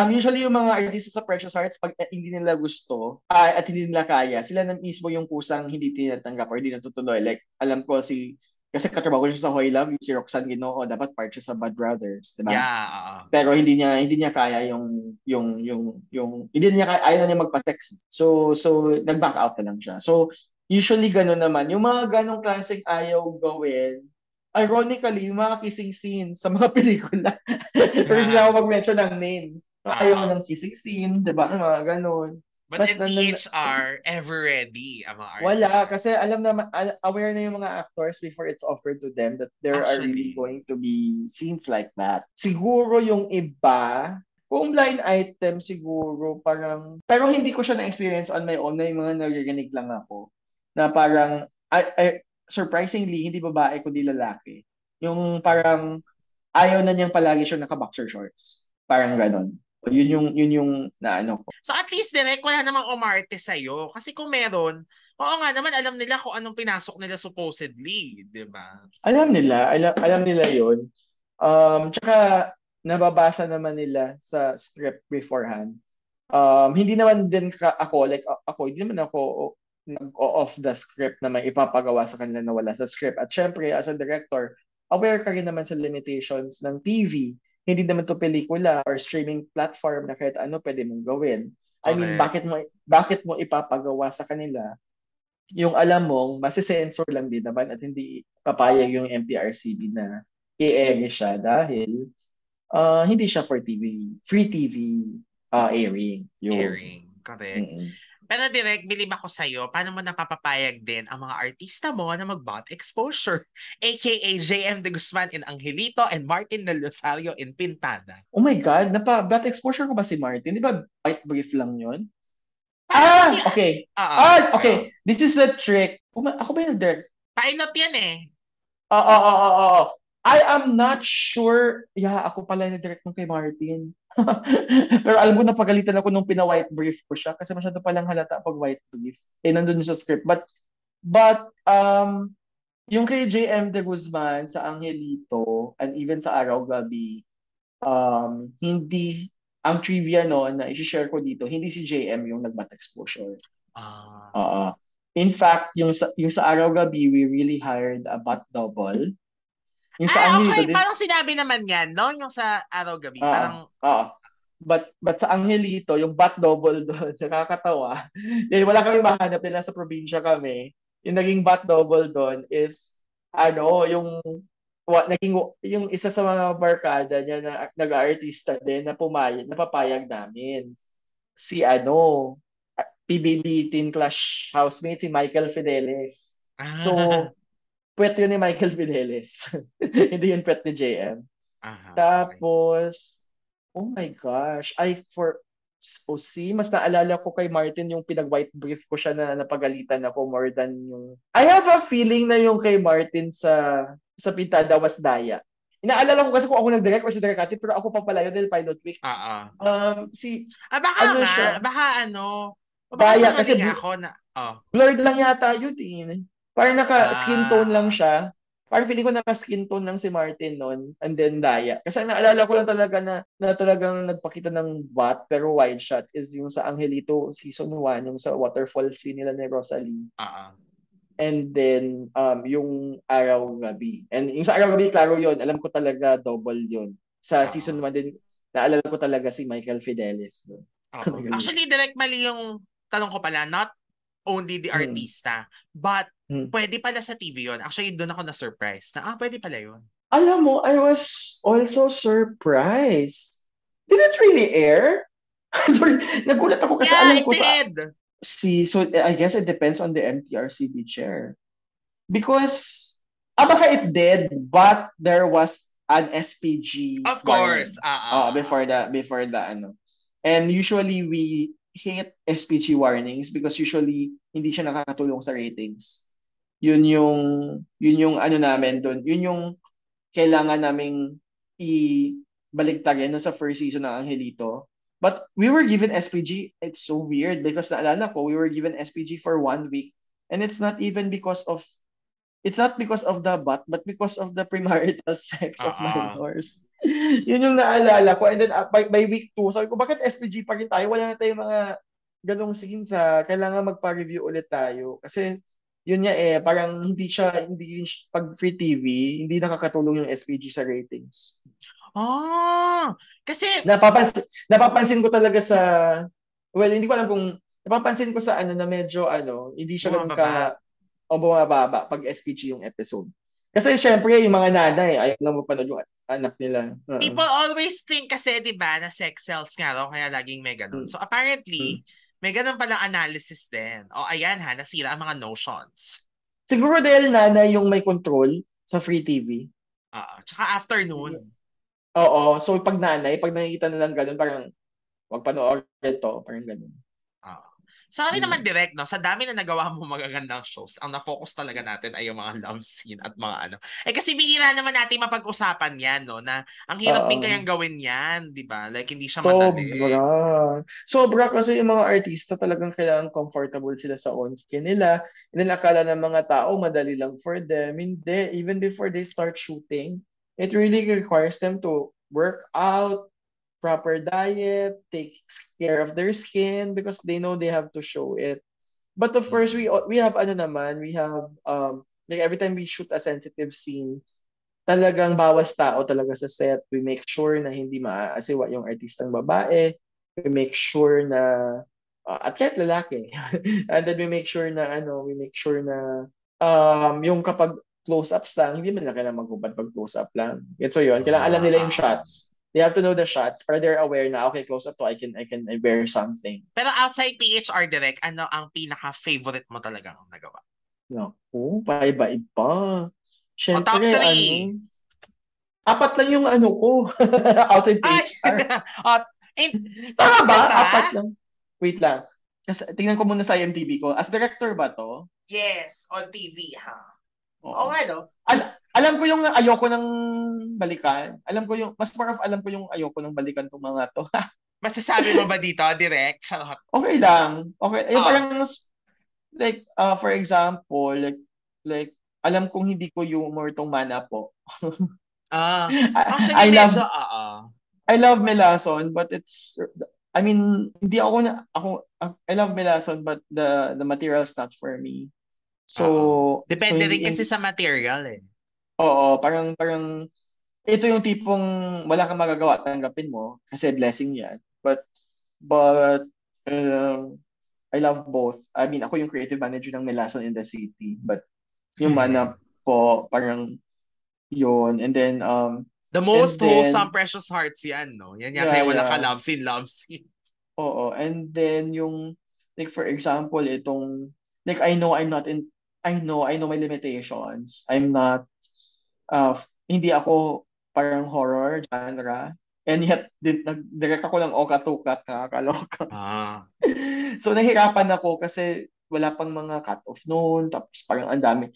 Usually yung mga artista sa Precious Hearts, pag hindi nila gusto at hindi nila kaya, sila na mismo yung kusang hindi tinatanggap or hindi natutuloy. Like, alam ko kasi katrabaho ko siya sa Hoy Love, si Roxanne Ginoo, dapat part siya sa Bad Brothers, di ba? Yeah, oo. Pero hindi niya kaya yung hindi niya kaya, ayaw na niya magpa-sex. So nag-back out na lang siya. So usually gano'n naman. Yung mga ganong klaseng ayaw gawin, ironically, yung mga kissing scenes sa mga pelikula. Pero hindi na ako mag-mention ng name. Ayaw Oo. ng kissing scene, di ba? Mga ganon. But Mas in THR, ever ready ang mga wala, artista. kasi alam naman, aware na yung mga actors before it's offered to them that there are really Actually, going to be scenes like that. Siguro yung iba, kung blind item siguro, pero hindi ko siya na-experience on my own, na yung mga naririnig lang ako, na parang, surprisingly, hindi babae kundi lalaki. Yung parang, ayaw na niyang palagi siya naka-boxer shorts. Parang ganon. Yun yung naano ko. so at least direct, wala namang umarte sa'yo. Kasi kung meron, oo nga naman, alam nila kung anong pinasok nila supposedly, di ba? So, Alam nila yun. Tsaka nababasa naman nila sa script beforehand. Hindi naman din hindi naman ako nag-off the script na may ipapagawa sa kanila na wala sa script. At syempre, as a director, aware ka rin naman sa limitations ng TV. Hindi naman to pelikula or streaming platform na kahit ano pwede mong gawin. I mean, Correct. bakit mo ipapagawa sa kanila yung alam mong masisensor lang din naman at hindi papayag yung MTRCB na i-air siya dahil hindi siya for TV, free TV airing. Yun. Airing. Correct. Mm-mm. Pero direct, bilib ako sa'yo, paano mo napapapayag din ang mga artista mo na mag-bot exposure? AKA JM De Guzman in Angelito and Martin Del Rosario in Pintada. Oh my God, bat exposure ko ba si Martin? Di ba bite brief lang yun? Parang hindi... Okay. Go. Okay. This is the trick. Ako ba yung direct? Pilot yan eh. Oo. I am not sure. Yeah, ako pala yung direct nung kay Martin. Pero alam mo, napagalitan ako nung pina-white brief ko siya kasi masyado palang halata pag white brief. Nandun yung sa script. But yung kay JM De Guzman sa Angelito and even sa Araw Gabi, hindi, ang trivia no na i-share ko dito, hindi si JM yung nag-bat exposure. Ah. In fact, yung sa Araw Gabi, we really hired a bat double. Yung sa Angelito Okay. din. Parang sinabi naman yan, no? Yung sa Araw-Gabi. Parang... But sa Angelito, yung bat double doon, nakakatawa. Wala kami mahanap nila sa probinsya kami. Yung naging bat double doon is, yung isa sa mga barkada niya na nag-artista din na napapayag namin. Si PBB Teen Clash housemate, si Michael Fidelis. So, puwet yun ni Michael Fidelis. Hindi yun puwet ni JM. Tapos, oh my gosh, mas naalala ko kay Martin yung pinag-white brief ko siya na napagalitan ako more than yung... I have a feeling na yung kay Martin sa Pintada was Daya. Inaalala ko kasi kung ako nag-direct or si Direk Ate, pero ako pa pala yun dahil pilot week. Baka ano nga, siya? baka ano... Daya, Baka kasi ako na... blurred lang yata yun eh. Parang naka-skin tone lang siya. Parang feeling ko naka-skin tone lang si Martin noon and then Daya. Kasi naalala ko lang talaga na talagang nagpakita ng bat pero wide shot is yung sa Angelito season 1, yung sa waterfall scene nila ni Rosalie. And then yung Araw-Gabi. And yung sa Araw-Gabi, klaro yun. Alam ko talaga double yun. Sa season 1 din, naalala ko talaga si Michael Fidelis. Actually, direct mali yung tanong ko pala. Not only the artista, but pwede pala sa TV yun. Actually, doon ako na-surprise na, pwede pala yun. Alam mo, I was also surprised. Did it really air? Sorry, nagulat ako kasi alam ko so I guess it depends on the MTRCB chair. Because, baka it did, but there was an SPG of course. Before the ano. And usually we hate SPG warnings because usually hindi siya nakakatulong sa ratings. Yun yung ano namin doon. Yun yung kailangan naming ibaligtarin sa first season ng Angelito. But we were given SPG. It's so weird because naalala ko, we were given SPG for 1 week. And it's not because of the butt, but because of the premarital sex of minors. Yun yung naalala ko. And then by week 2, sabi ko, bakit SPG pa rin tayo? Wala na tayong mga ganong scenes kailangan magpa-review ulit tayo. Kasi yun nga parang pag free TV, hindi nakakatulong yung SPG sa ratings. Kasi napapansin ko talaga hindi ko alam kung napapansin ko sa na medyo hindi siya ganun bumababa pag SPG yung episode. Kasi syempre yung mga nanay ayaw lang mapanood yung anak nila. People always think kasi 'di ba na sex sells nga raw kaya laging may ganun. So apparently may ganun palang analysis din. Ayan nasira ang mga notions. Siguro dahil nanay yung may control sa free TV. Tsaka afternoon. Oo. So pag nakikita na lang ganun, parang wag panoorin ito. Parang ganun. Sorry naman direct, no? Sa dami na nagawa mo magagandang shows, ang na-focus talaga natin ay yung mga love scene at mga kasi bihira naman natin mapag-usapan yan, no? Na ang hirap din kayang gawin yan, di ba? Like, hindi siya madali. Sobra kasi yung mga artista talagang kailangan comfortable sila sa on-skin nila. And then akala ng mga tao, madali lang for them. Hindi. Even before they start shooting, it really requires them to work out, proper diet, take care of their skin because they know they have to show it. But of course, we have like every time we shoot a sensitive scene, talagang bawas tao talaga sa set. We make sure na hindi maaasiwa yung artistang babae. we make sure na at kahit lalaki. And then we make sure na yung kapag close-ups lang, hindi man lang kailangan maghubad pag close-up lang. So yun, kailangan alam nila yung shots. They have to know the shots para they're aware na, okay, close-up to, I wear something. Pero outside PHR Direct, ano ang pinaka-favorite mo talagang nagawa? Naku, paiba-iba. Top Siyempre, 3. Apat lang yung ko. Outside Ay! PHR. Tama ba? Apat lang. Wait lang. Kasi tingnan ko muna sa IMDb ko. As director ba to? Yes, on TV, ha? Oo. Okay, no? Alam ko yung ayoko ng balikan. Mas more of alam ko yung ayoko ng balikan tong mga to. Masasabi mo ba dito, direct? Charot. Okay lang. Okay. Yung parang, like, for example, like, alam kong hindi ko humor tong mana po. Actually, medyo, I love Melason, but I love Melason, but the material's not for me. So, depende rin kasi sa material eh. Oo, parang ito yung tipong wala kang magagawa, tanggapin mo kasi blessing yan. But I love both. I mean, ako yung creative manager ng Melason in the City, but yung mana po parang yun. And then the most wholesome Precious Hearts yan, no? Yan yata yung walang ka-love scene. Oo. And then yung, like for example, itong, like I know my limitations. I'm not, hindi ako parang horror genre. And yet, nag-direct ako ng Okatukat, nakakaloka. So, nahirapan ako kasi wala pang mga cut-off noon. Tapos parang ang dami.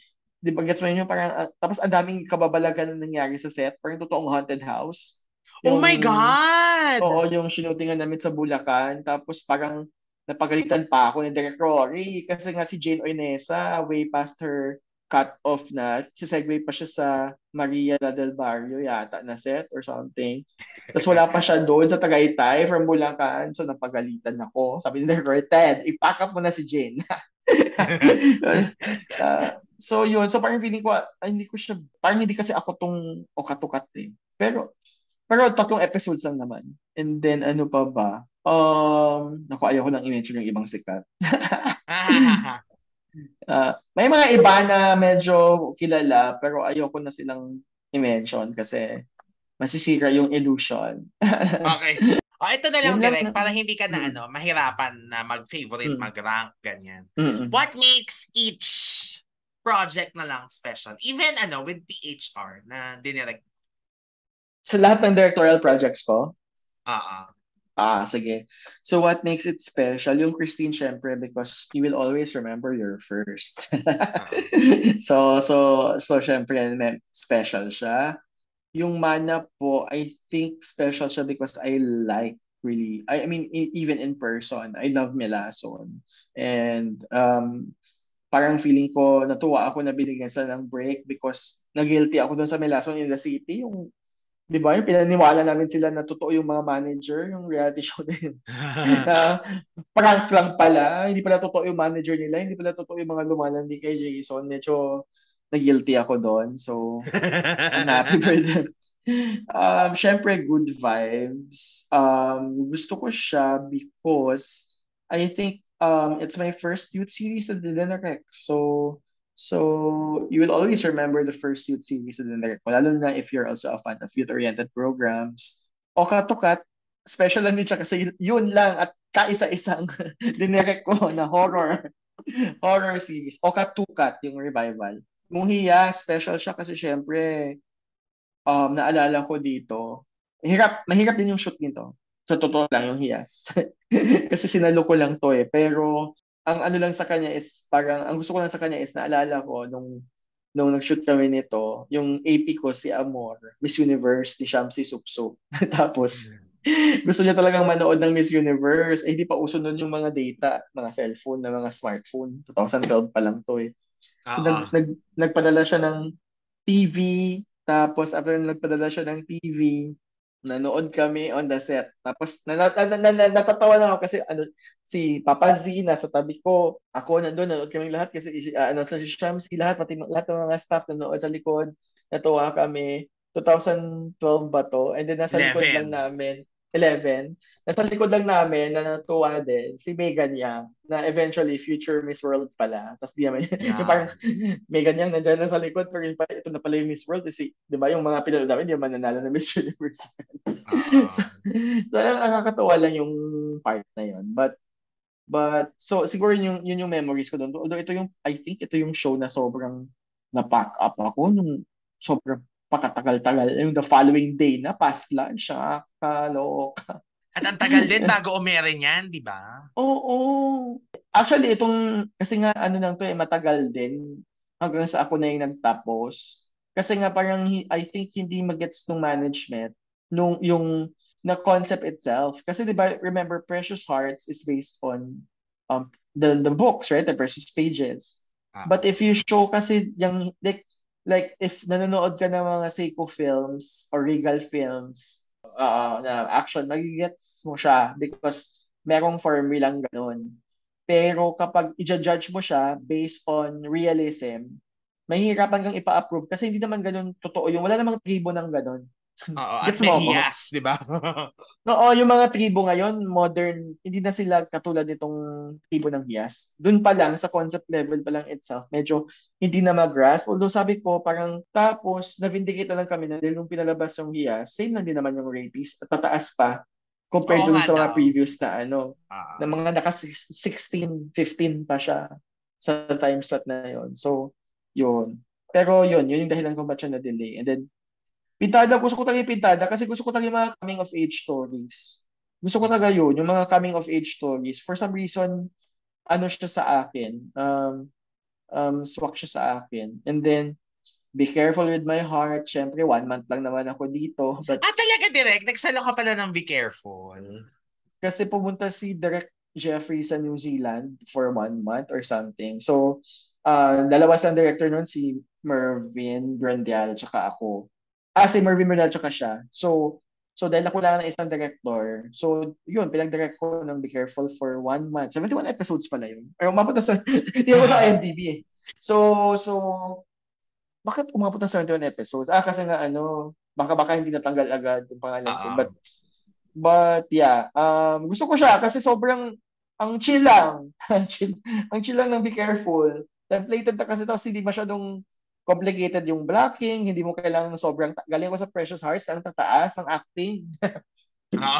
Di ba, gets mo yun? Parang, tapos ang daming kababalagan na nangyari sa set. Parang totoong haunted house. Oh my God! Oo, yung shootingan namin sa Bulacan. Tapos parang napagalitan pa ako ni Derek Rory kasi nga si Jane Oinesa way past her cut-off na. Sisegue pa siya sa Maria del Barrio yata na set or something. Tapos wala pa siya doon sa Tagaytay from Bulacan. So napagalitan ako. Sabi ni Derek Rory, Ted, i-pack up mo na si Jane. So yun, so parang feeling ko, hindi ko siya, parang hindi kasi ako tong okatukat eh. Pero 3 episodes lang naman. And then ano pa ba? Naku, ayoko nang i-mention yung ibang sikat. May mga iba na medyo kilala pero ayoko na silang i-mention kasi masisira yung illusion. Okay. Ito na lang direct para hindi ka na mahirapan na mag-favorite, mag-rank, ganyan. What makes each project na lang special? Even with PHR na dinirect. Sa lahat ng directorial projects ko? Sige. So what makes it special? Yung Christine, syempre, because you will always remember your first. so syempre, special siya. Yung mana po, I think special siya because I mean, even in person, I love Melason. And parang feeling ko, natuwa ako na binigyan sila ng break because nag-guilty ako dun sa Melason in the City. Yung di ba? Yung pinaniwala namin sila na totoo yung mga manager, yung reality show din. Na prank lang pala, hindi pala totoo yung manager nila, hindi pala totoo yung mga lumalandi kay Jason. Medyo na-guilty ako doon. So, I'm happy for them. Syempre, good vibes. Gusto ko siya because I think it's my first youth series na dinarek. So you will always remember the first youth series na dinarek ko. Lalo na if you're also a fan of youth-oriented programs. Okatukat, special lang din siya kasi yun lang at kaisa-isang dinarek ko na horror series. Okatukat, yung revival. Muhiya, special siya kasi syempre naalala ko dito, mahirap din yung shoot nito. Sa totoo lang yung hiyas. Kasi sinalo ko lang to eh. Pero ang ano lang sa kanya is parang ang gusto ko lang sa kanya is naalala ko nung nag-shoot kami nito, yung AP ko si Amor, Miss Universe ni Shamsi Supso. Tapos gusto niya talagang manood ng Miss Universe. Hindi pa uso nun yung mga data, mga cellphone, na mga smartphone. 2012 pa lang to eh. So nagpadala siya ng TV, tapos after nagpadala siya ng TV, nanood kami on the set. Tapos natatawa lang ako kasi si Papa Z nasa tabi ko. Ako nandoon, nanood kami lahat kasi si Shamsi, lahat ng mga staff nanood sa likod. Natuwa kami. 2012 ba to? And then nasa likod lang namin. 11. Nasa likod lang namin na natuwa din si Megan Yang na eventually future Miss World pala. Tapos di naman, yung Yeah. parang Megan Yang nandiyan na sa likod pero yung, ito na pala yung Miss World. Kasi, di ba yung mga pinanood namin, di naman nanalo na Miss Universe. so, so, nakakatawa lang yung part na yun. But so siguro yun yung memories ko doon. Although ito yung I think ito yung show na sobrang na-pack up ako nung sobrang pakatagal-tagal. Yung the following day na past lunch, kaloka. At ang tagal din bago umere niyan, di ba? Oo. Actually, kasi nga ano lang to matagal din hanggang sa ako na yung nagtapos. Kasi nga parang I think hindi magets ng management yung na concept itself. Kasi 'di ba remember Precious Hearts is based on the books, right? The Precious Pages. But if you show kasi yung like if nanonood ka ng mga Seiko films or Regal films, na action, magigets mo siya because merong formulang ganun. Pero kapag i-judge mo siya based on realism, mahihirapan kang ipa-approve kasi hindi naman ganun totoo yung wala namang tribo ng ganun. Oo, at Gets may mo ako? hiyas, di ba? Oo, yung mga tribo ngayon, modern, hindi na sila katulad nitong tribo ng Hiyas. Doon pa lang, sa concept level pa lang itself, medyo hindi na mag-grasp. Although sabi ko, parang tapos, na-vindicate na lang kami na dahil nung pinalabas yung Hiyas, same lang din naman yung ratings, at tataas pa compared Oo dun nga sa mga daw. previous na Ah. na mga naka 16, 15 pa siya sa time slot na yon. So, yun. Pero yun yung dahilan kung ba't siya na-delay. And then, Pintada, gusto ko talaga yung Pintada kasi gusto ko talaga yung mga coming of age stories. Gusto ko talaga yun, yung mga coming of age stories. For some reason, ano siya sa akin, swak siya sa akin. And then, Be Careful with My Heart, syempre 1 month lang naman ako dito. But Talaga direct, nagsalo ka pala ng Be Careful. kasi pumunta si Direk Jeffrey sa New Zealand for 1 month or something. So, dalawa sa director nun, si Mervin Brandial, tsaka ako. Si Mervin Brandial, tsaka siya. So dahil ako lang ng isang director, so yun, pinag-direct ko ng Be Careful for 1 month. 71 episodes pala yun. Or umabot na sa, hindi ako sa IMDb eh. So, bakit umabot ng 71 episodes? Kasi nga baka hindi natanggal agad yung pangalan ko. Oo. But yeah, gusto ko siya kasi sobrang ang chill lang. ang chill lang ng Be Careful. Templated na kasi tapos hindi masyadong complicated yung blocking, hindi mo kailangan sobrang galing ko sa Precious Hearts, ang tataas ng acting.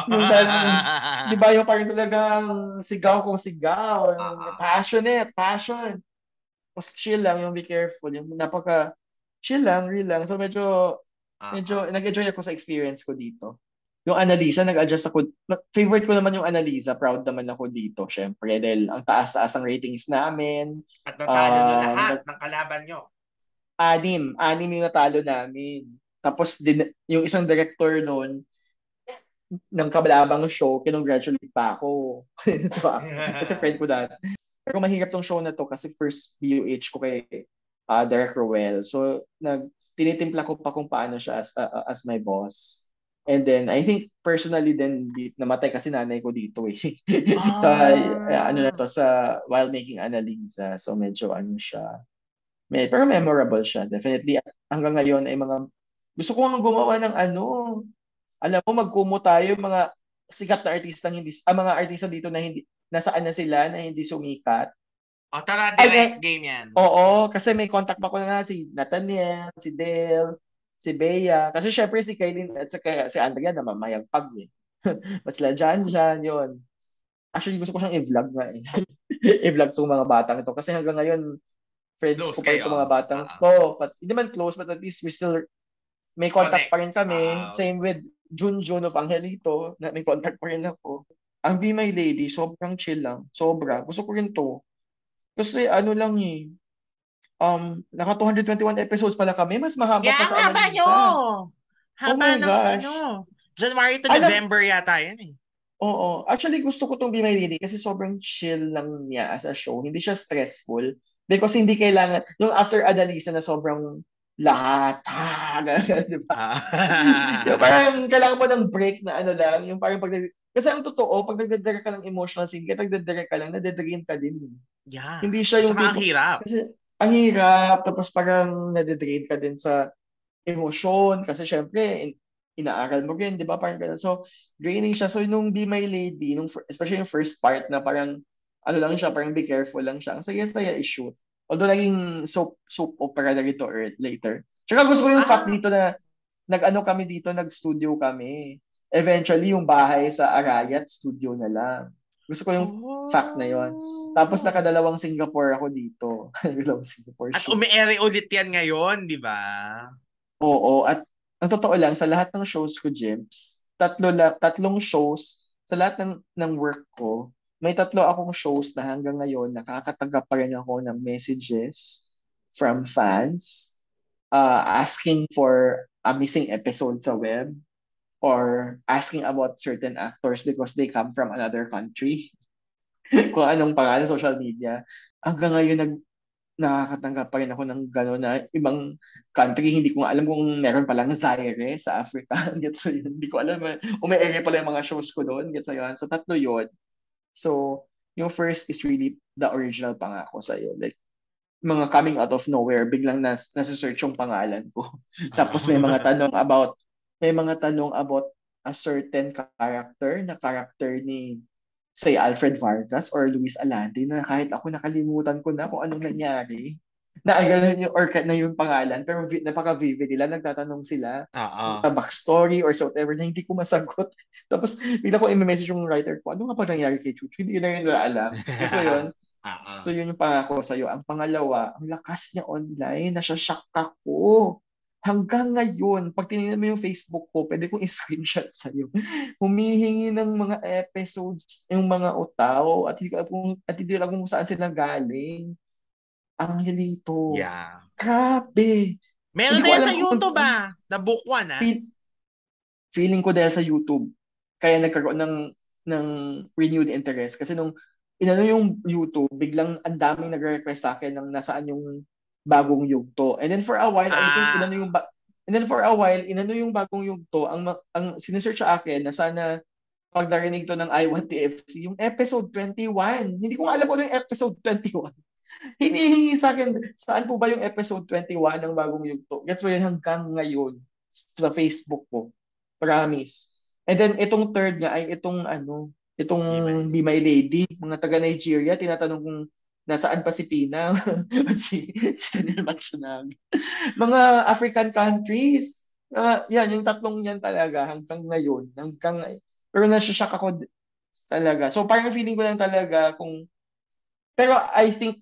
yung talagang, di ba yung parang talagang sigaw kung sigaw, passion. Mas chill lang yung Be Careful, yung napaka chill lang, real lang. So medyo nag-enjoy ako sa experience ko dito. Yung Annalisa, nag-adjust ako. Favorite ko naman yung Annalisa. Proud naman ako dito, syempre. Dahil ang taas-taas ang ratings namin. At natalo na lahat ng kalaban nyo. Anim yung natalo namin. Tapos yung isang director noon ng kabalabang show, kinongratulate pa ako. Diba? Kasi friend ko dati. Pero mahirap tong show na to kasi first BUH ko kay Derek Roel. So, tinitimpla ko pa kung paano siya as my boss. And then, I think personally then, namatay kasi nanay ko dito eh. sa, while making Annalisa. So, medyo siya. Pero memorable siya. Definitely, hanggang ngayon ay gusto ko nga gumawa ng alam mo, magkumo tayo, mga sikat na artistang mga artista dito na hindi, nasaan na sila, na hindi sumikat. Tara, direct game yan. Oo, kasi may contact pa ko na si Nathaniel, si Dale, si Bea. Kasi syempre si Kaylin at si Andrea na mamayagpag eh. Mas sila dyan, yun. Actually, gusto ko siyang i-vlog nga eh. I-vlog tong mga batang ito. Kasi hanggang ngayon, friends Close ko pa rin kayo. itong mga batang to. But, hindi man close, but at least we still may contact pa rin kami. Same with Junjun of Angelito, na may contact pa rin ako. Ang Be My Lady, sobrang chill lang. Sobra. Gusto ko rin to. Kasi lang eh. Naka 221 episodes pala kami. Mas mahaba pa sa haba nyo! Annalisa. Oh Haba my ng gosh. January to November yata yan eh. Oo. Actually, gusto ko tong Be My Lady kasi sobrang chill lang niya as a show. Hindi siya stressful. Because hindi kailangan, yung after Annalisa na sobrang lahat, di ba? Yung parang kailangan mo ng break na lang, yung parang kasi ang totoo, pag nagdadrag ka ng emotional scene, kaya nagdadrag ka lang, nadadrain ka din. Yeah. Hindi siya yung Tsaka ang hirap. kasi ang hirap, tapos parang nadadrain ka din sa emosyon, kasi syempre, inaaral mo rin, di ba? Parang ganun. So, draining siya. So, nung Be My Lady, especially yung first part na parang, ano lang siya, parang be careful lang siya. Ang saya-saya i-shoot. Although naging soap opera na rito later. Tsaka gusto ko yung fact Ah, dito na nag-ano kami dito, nag-studio kami. Eventually, yung bahay sa Arayat, studio na lang. Gusto ko yung fact na yon. Tapos oh. nakadalawang Singapore ako dito. Dalawang Singapore At shoot. umi-ere ulit yan ngayon, di ba? Oo, at ang totoo lang, sa lahat ng shows ko, Jims, tatlong shows, sa lahat ng work ko, may tatlo akong shows na hanggang ngayon nakakatanggap pa rin ako ng messages from fans asking for a missing episode sa web or asking about certain actors because they come from another country. Kung anong pangalan, social media. Hanggang ngayon, nakakatanggap pa rin ako ng gano'n na ibang country. Hindi ko nga alam kung meron palang Zaire sa Africa. Gets mo yun? Hindi ko alam. Umi-ere pala yung mga shows ko doon. Gets mo yun? So, tatlo yun. So, yung first is really the original pangako sa'yo. Like, mga coming out of nowhere, biglang nasa-search yung pangalan ko. Tapos may mga tanong about a certain character, na character ni say Alfred Vargas or Luis Alande na kahit ako nakalimutan ko na kung anong nangyari. Na ay ganun yung or na yung pangalan pero napaka-vivid nila, nagtatanong sila Oo. sa backstory or so whatever na hindi ko masagot. Tapos bigla ko i-message yung writer ko, ano nga ba nangyari kay Chuchu? Hindi na yun nila alam. Gets mo yun? Oo. So yun yung pangako sa'yo. Ang pangalawa, ang lakas niya online, nasya-shock ako. Hanggang ngayon, pag tinignan mo yung Facebook ko, pwede kong i-screenshot sa'yo. Humihingi ng mga episodes yung mga utaw at hindi ko alam kung saan sila galing. Ang hilito. Yeah. Grabe. Meron Hindi na ko yan alam sa kung YouTube The book one feel, feeling ko dahil sa YouTube. Kaya nagkaroon ng renewed interest. Kasi nung inano yung YouTube, biglang ang daming nagre-request sa akin ng nasaan yung bagong yugto. And then for a while, I think and then for a while, inano yung bagong yugto, ang sinesearch sa akin na sana pag narinig to ng I Want TFC, yung episode 21. Hindi ko alam kung ano yung episode 21. Hinihingi sa akin, saan po ba yung episode 21 ng bagong yugto? Gets mo yun hanggang ngayon sa Facebook ko. Promise. And then itong third nga ay itong Be My Be My Lady. Lady, mga taga Nigeria, tinatanong kung nasaan pa si Pina at si Daniel Matsunaga. Mga African countries. Yan, yung tatlong yan talaga hanggang ngayon. Pero nasashock ako talaga. So parang feeling ko lang talaga pero I think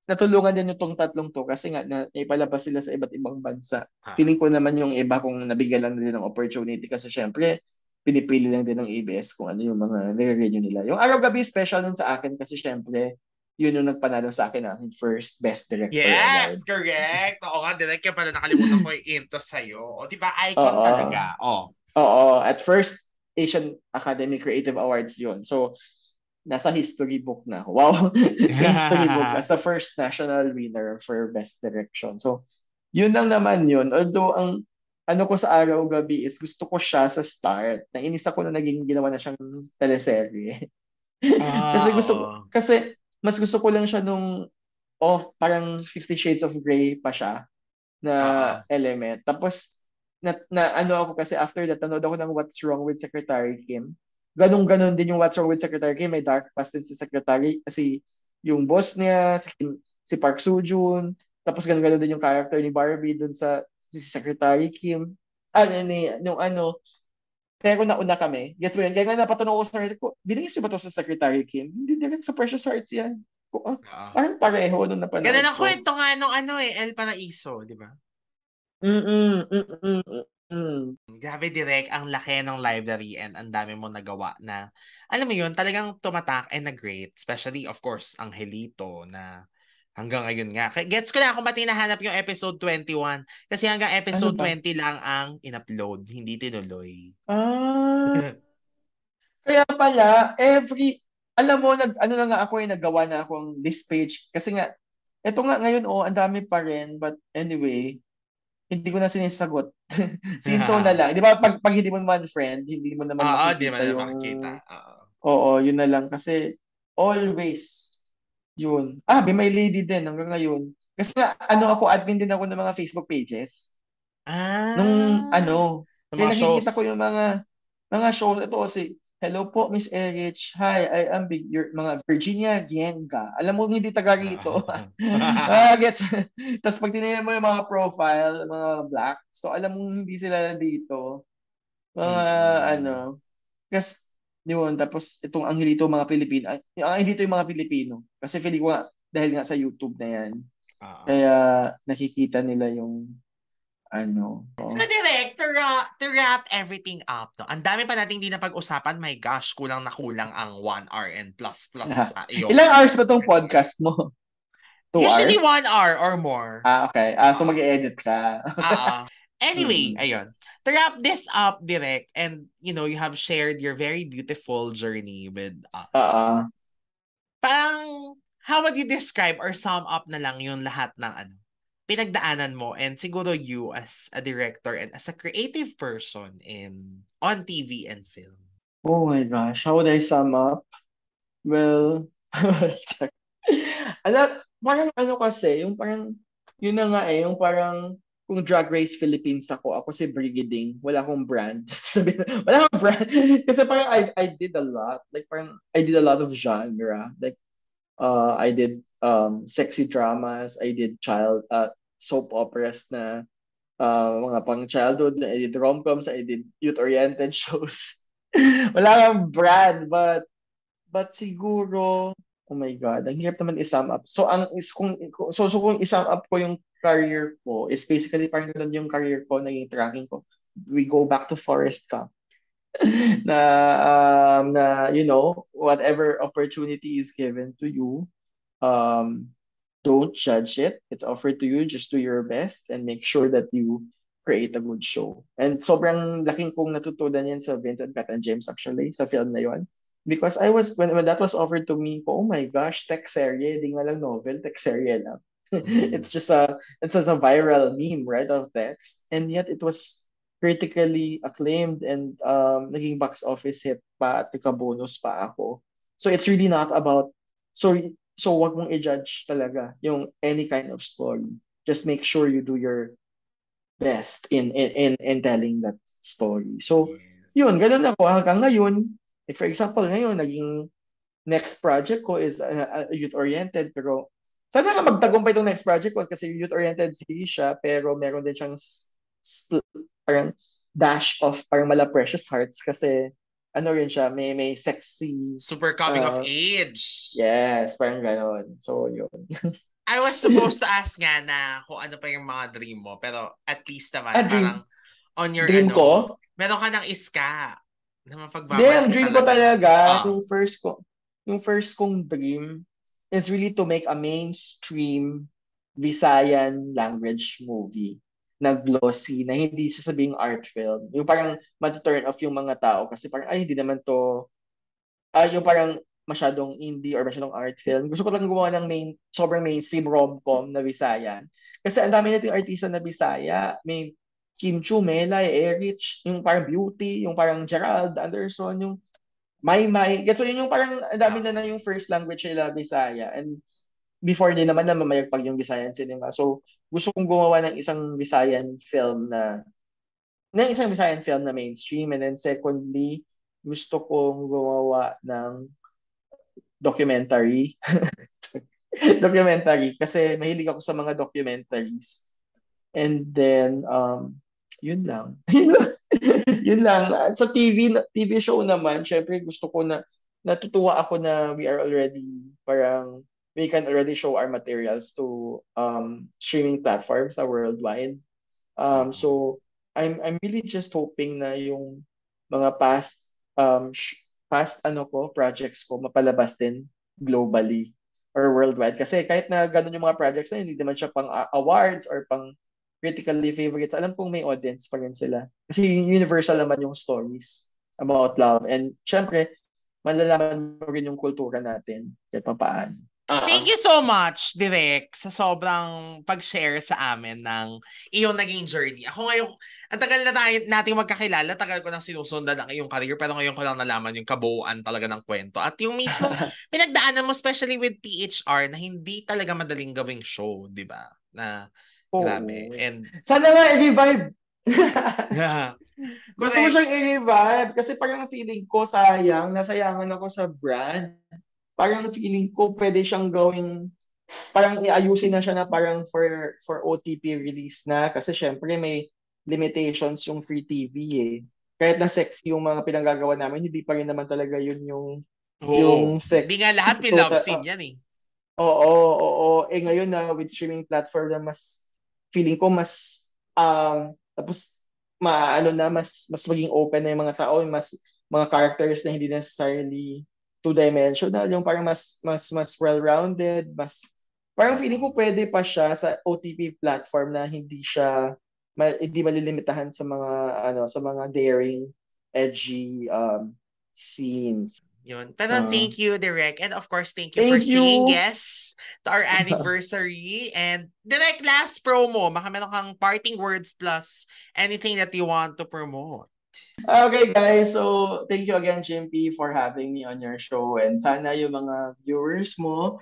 natulungan din itong tatlong to kasi nga naipalabas sila sa iba't ibang bansa. Ah. Feeling ko naman yung iba kung nabigyan lang din ng opportunity kasi syempre pinipili lang din ng ABS kung ano yung mga nire-review nila. Yung Araw Gabi special nun sa akin kasi syempre yun yung nagpanalo sa akin ng first Best Director Award. Yes, correct. Oo nga, direct ka pala nakalimutan ko yung into sa'yo. O, di ba, icon Oo. talaga. Oh. Oo. At first Asian Academy Creative Awards yun. So, nasa history book na ako. Wow. Sa history book as the first national winner for Best Direction. So, yun lang naman yun. Although, ang ano ko sa Araw Gabi is gusto ko siya sa start. Nainis ako na naging ginawa na siyang teleserye. Kasi Oo. mas gusto ko lang siya nung parang 50 Shades of Grey pa siya na Oo. element. Tapos, ano ako kasi after that, nanood ako ng What's Wrong with Secretary Kim. Ganun-ganon din yung What's Wrong with Secretary Kim. May dark past din si Secretary, kasi yung boss niya, si Park Soo-joon, tapos ganun-ganon din yung character ni Barbie dun sa si Secretary Kim. Nung ano, kaya kung nauna kami, gets mo yun? Kaya nga napatanong ko sa Reddit ko, binigis niyo ba to sa Secretary Kim? Hindi, direct sa Precious Hearts yan. Oo. Parang pareho nung napanood Ganun ang ko. kwento nga nung El Paraiso, di ba? Mm, mm, mm. Grabe direct, ang laki ng library and ang dami mo nagawa na, alam mo yun, talagang tumatak and na-great. Especially, of course, ang Helito na hanggang ngayon nga. Gets ko na kung ba't hinahanap yung episode 21. Kasi hanggang Ano episode ba? 20 lang ang in-upload, hindi tinuloy. Ah, kaya pala, alam mo, ano na nga ako naggawa na akong this page. Kasi nga, eto nga ngayon, ang dami pa rin. But anyway, hindi ko na sinisagot. Sinso na lang. Di ba, pag hindi mo naman friend, hindi mo naman Oo, di man makikita na yung, makikita. Oo. oo, yun na lang. Kasi, always, yun. Be My Lady din hanggang ngayon. Kasi nga, admin din ako ng mga Facebook pages. Nung, Ah, ano, Sa Kaya mga nakikita ko yung shows. mga shows. Ito kasi, hello po, Miss Erich. Hi, I am your mga Virginia Gienga. Alam mo, hindi taga rito. Gets. Tapos pag tinignan mo yung mga profile, mga black, so alam mo hindi sila dito. Mga Mm-mm. ano, kasi yun, tapos itong Angelito mga Pilipino, ang Angelito yung mga Pilipino. Kasi feeling ko nga, dahil nga sa YouTube na yan, Oo. kaya nakikita nila yung ano. So, direct, to wrap everything up, no? Ang dami pa nating hindi na pag-usapan. My gosh, kulang na kulang ang 1 hour and plus plus sa iyong... Ilang hours ba tong podcast mo? 2 Usually hours? 1 hour or more. Okay. So Ah, mag-edit ka. Anyway, Mm-mm. ayun. To wrap this up, direct, and you have shared your very beautiful journey with us. Oo. Parang, how would you describe or sum up na lang yung lahat ng pinagdaanan mo and siguro you as a director and as a creative person on TV and film? Oh my gosh, how would I sum up? Well, check. Parang ano kasi, yung parang, yun na nga yung parang, kung Drag Race Philippines ako si Brigading, wala akong brand. Wala akong brand. Kasi parang I did a lot. Like parang, I did a lot of genre. Like, I did sexy dramas, I did soap operas na mga pang childhood, I did rom-coms, I did youth-oriented shows. Wala kang brand, but siguro, oh my God, ang hirap naman i-sum up. So, kung i-sum up ko yung career ko, is basically parang ganun yung career ko, naging tracking ko. We go back to Forest Camp. na, whatever opportunity is given to you, um, don't judge it. It's offered to you. Just do your best and make sure that you create a good show. And sobrang laking kong natutunan yan sa Vincent Cat and James actually, sa film na yon. Because when that was offered to me, oh my gosh, tech serye, di nga lang novel, tech serye lang. Mm. It's just a viral meme, right, of text. And yet it was critically acclaimed and naging box office hit pa at bonus pa ako. So it's really not about so So wag mong i-judge talaga yung any kind of story. Just make sure you do your best in telling that story. So yun, Yes. ganun ako hanggang ngayon. Like for example, ngayon naging next project ko is youth-oriented pero sana nga magtagumpay itong next project ko kasi youth-oriented siya pero meron din siyang parang dash of parang mala precious hearts kasi ano rin siya, may sexy Super coming of uh, age. yes, parang ganon. So, yun. I was supposed to ask nga na kung ano pa yung mga dream mo, pero at least naman, Dream. parang on your Dream ko? meron ka ng iska na Hindi, ang mapagmamalaki dream ko talaga. talaga, Ah. yung first kong dream is really to make a mainstream Visayan language movie na glossy, na hindi sasabing art film. Yung parang mati-turn off yung mga tao kasi parang, ay, hindi naman to, yung parang masyadong indie or masyadong art film. Gusto ko lang gumawa ng sobrang mainstream rom-com na Visayan. Kasi ang dami nating artista na Bisaya. May Kim Chu, Melay, Erich, yung parang Beauty, yung parang Gerald Anderson, yung Maymay. So yun yung parang ang dami Oo. na yung first language nila Bisaya. And before din naman na mamayagpag yung Visayan cinema. So gusto kong gumawa ng isang Visayan film na mainstream. And then secondly, gusto kong gumawa ng documentary. Documentary. Kasi mahilig ako sa mga documentaries. And then, yun lang. Yun lang. Sa TV show naman, syempre gusto ko natutuwa ako na we can already show our materials to streaming platforms worldwide. Oo. So I'm really just hoping na yung mga past projects ko mapalabas din globally or worldwide. Kasi kahit na ganun yung mga projects na yun, hindi naman siya pang awards or pang critically favorites. Alam kong may audience pa rin sila. Kasi universal naman yung stories about love. And syempre, malalaman mo rin yung kultura natin kahit papaano. Thank you so much, Direk, sa sobrang pag-share sa amin ng iyong naging journey. Ako ngayon, ang tagal na nating magkakilala, tagal ko nang sinusundan ang iyong career, pero ngayon ko lang nalaman yung kabuuan talaga ng kwento. At yung mismong pinagdaanan mo, especially with PHR, na hindi talaga madaling gawing show, di ba? Na grabe. Oo. And Sana nga i-revive. Gusto ko Correct. siyang i-revive kasi parang feeling ko sayang, nasayangan ako sa brand. Parang feeling ko pwede siyang gawing parang iayusin na siya na parang for OTP release na kasi syempre may limitations yung free TV eh. Kahit na sexy yung mga pinanggagawa namin, hindi pa rin naman talaga yun yung Oo. Hindi sex nga lahat may love total. scene yan eh. Oo, oo. Eh ngayon na with streaming platform na mas feeling ko mas tapos maano na mas maging open na yung mga tao, mas mga characters na hindi necessarily two-dimensional, yung parang mas well-rounded, mas parang feeling ko Oo. pwede pa siya sa OTP platform na hindi malilimitahan sa mga sa mga daring edgy scenes. Yun. Pero Uh, thank you, Direk. And of course, thank you for Thank saying you. yes to our anniversary. And Direk, last promo. Baka meron kang parting words plus anything that you want to promote. Okay guys, so thank you again JMP for having me on your show and sana yung mga viewers mo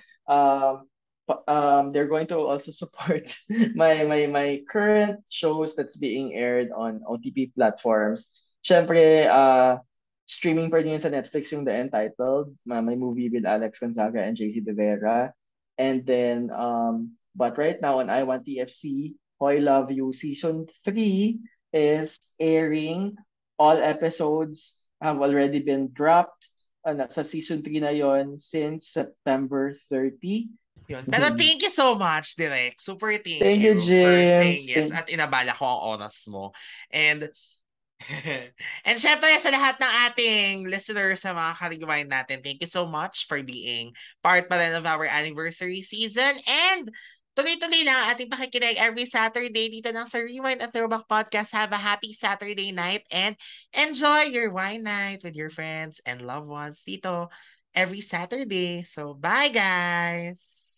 they're going to also support my current shows that's being aired on OTP platforms. Syempre, streaming pa rin yun sa Netflix yung The Entitled, my movie with Alex Gonzaga and JC De Vera. And then but right now on I Want TFC, Hoy Love You Season 3 is airing. All episodes have already been dropped. Sa season 3 na yon since September 30. Yun. Pero thank you so much, Direk. Super thank Thank you, you for saying James. yes at inabala ko ang oras mo. And and syempre sa lahat ng ating listeners sa mga ka-rewind natin, thank you so much for being part pa rin of our anniversary season. And tuloy-tuloy lang ang ating pakikinig every Saturday dito ng sa Rewind at Throwback Podcast. Have a happy Saturday night and enjoy your wine night with your friends and loved ones dito every Saturday. So, bye guys!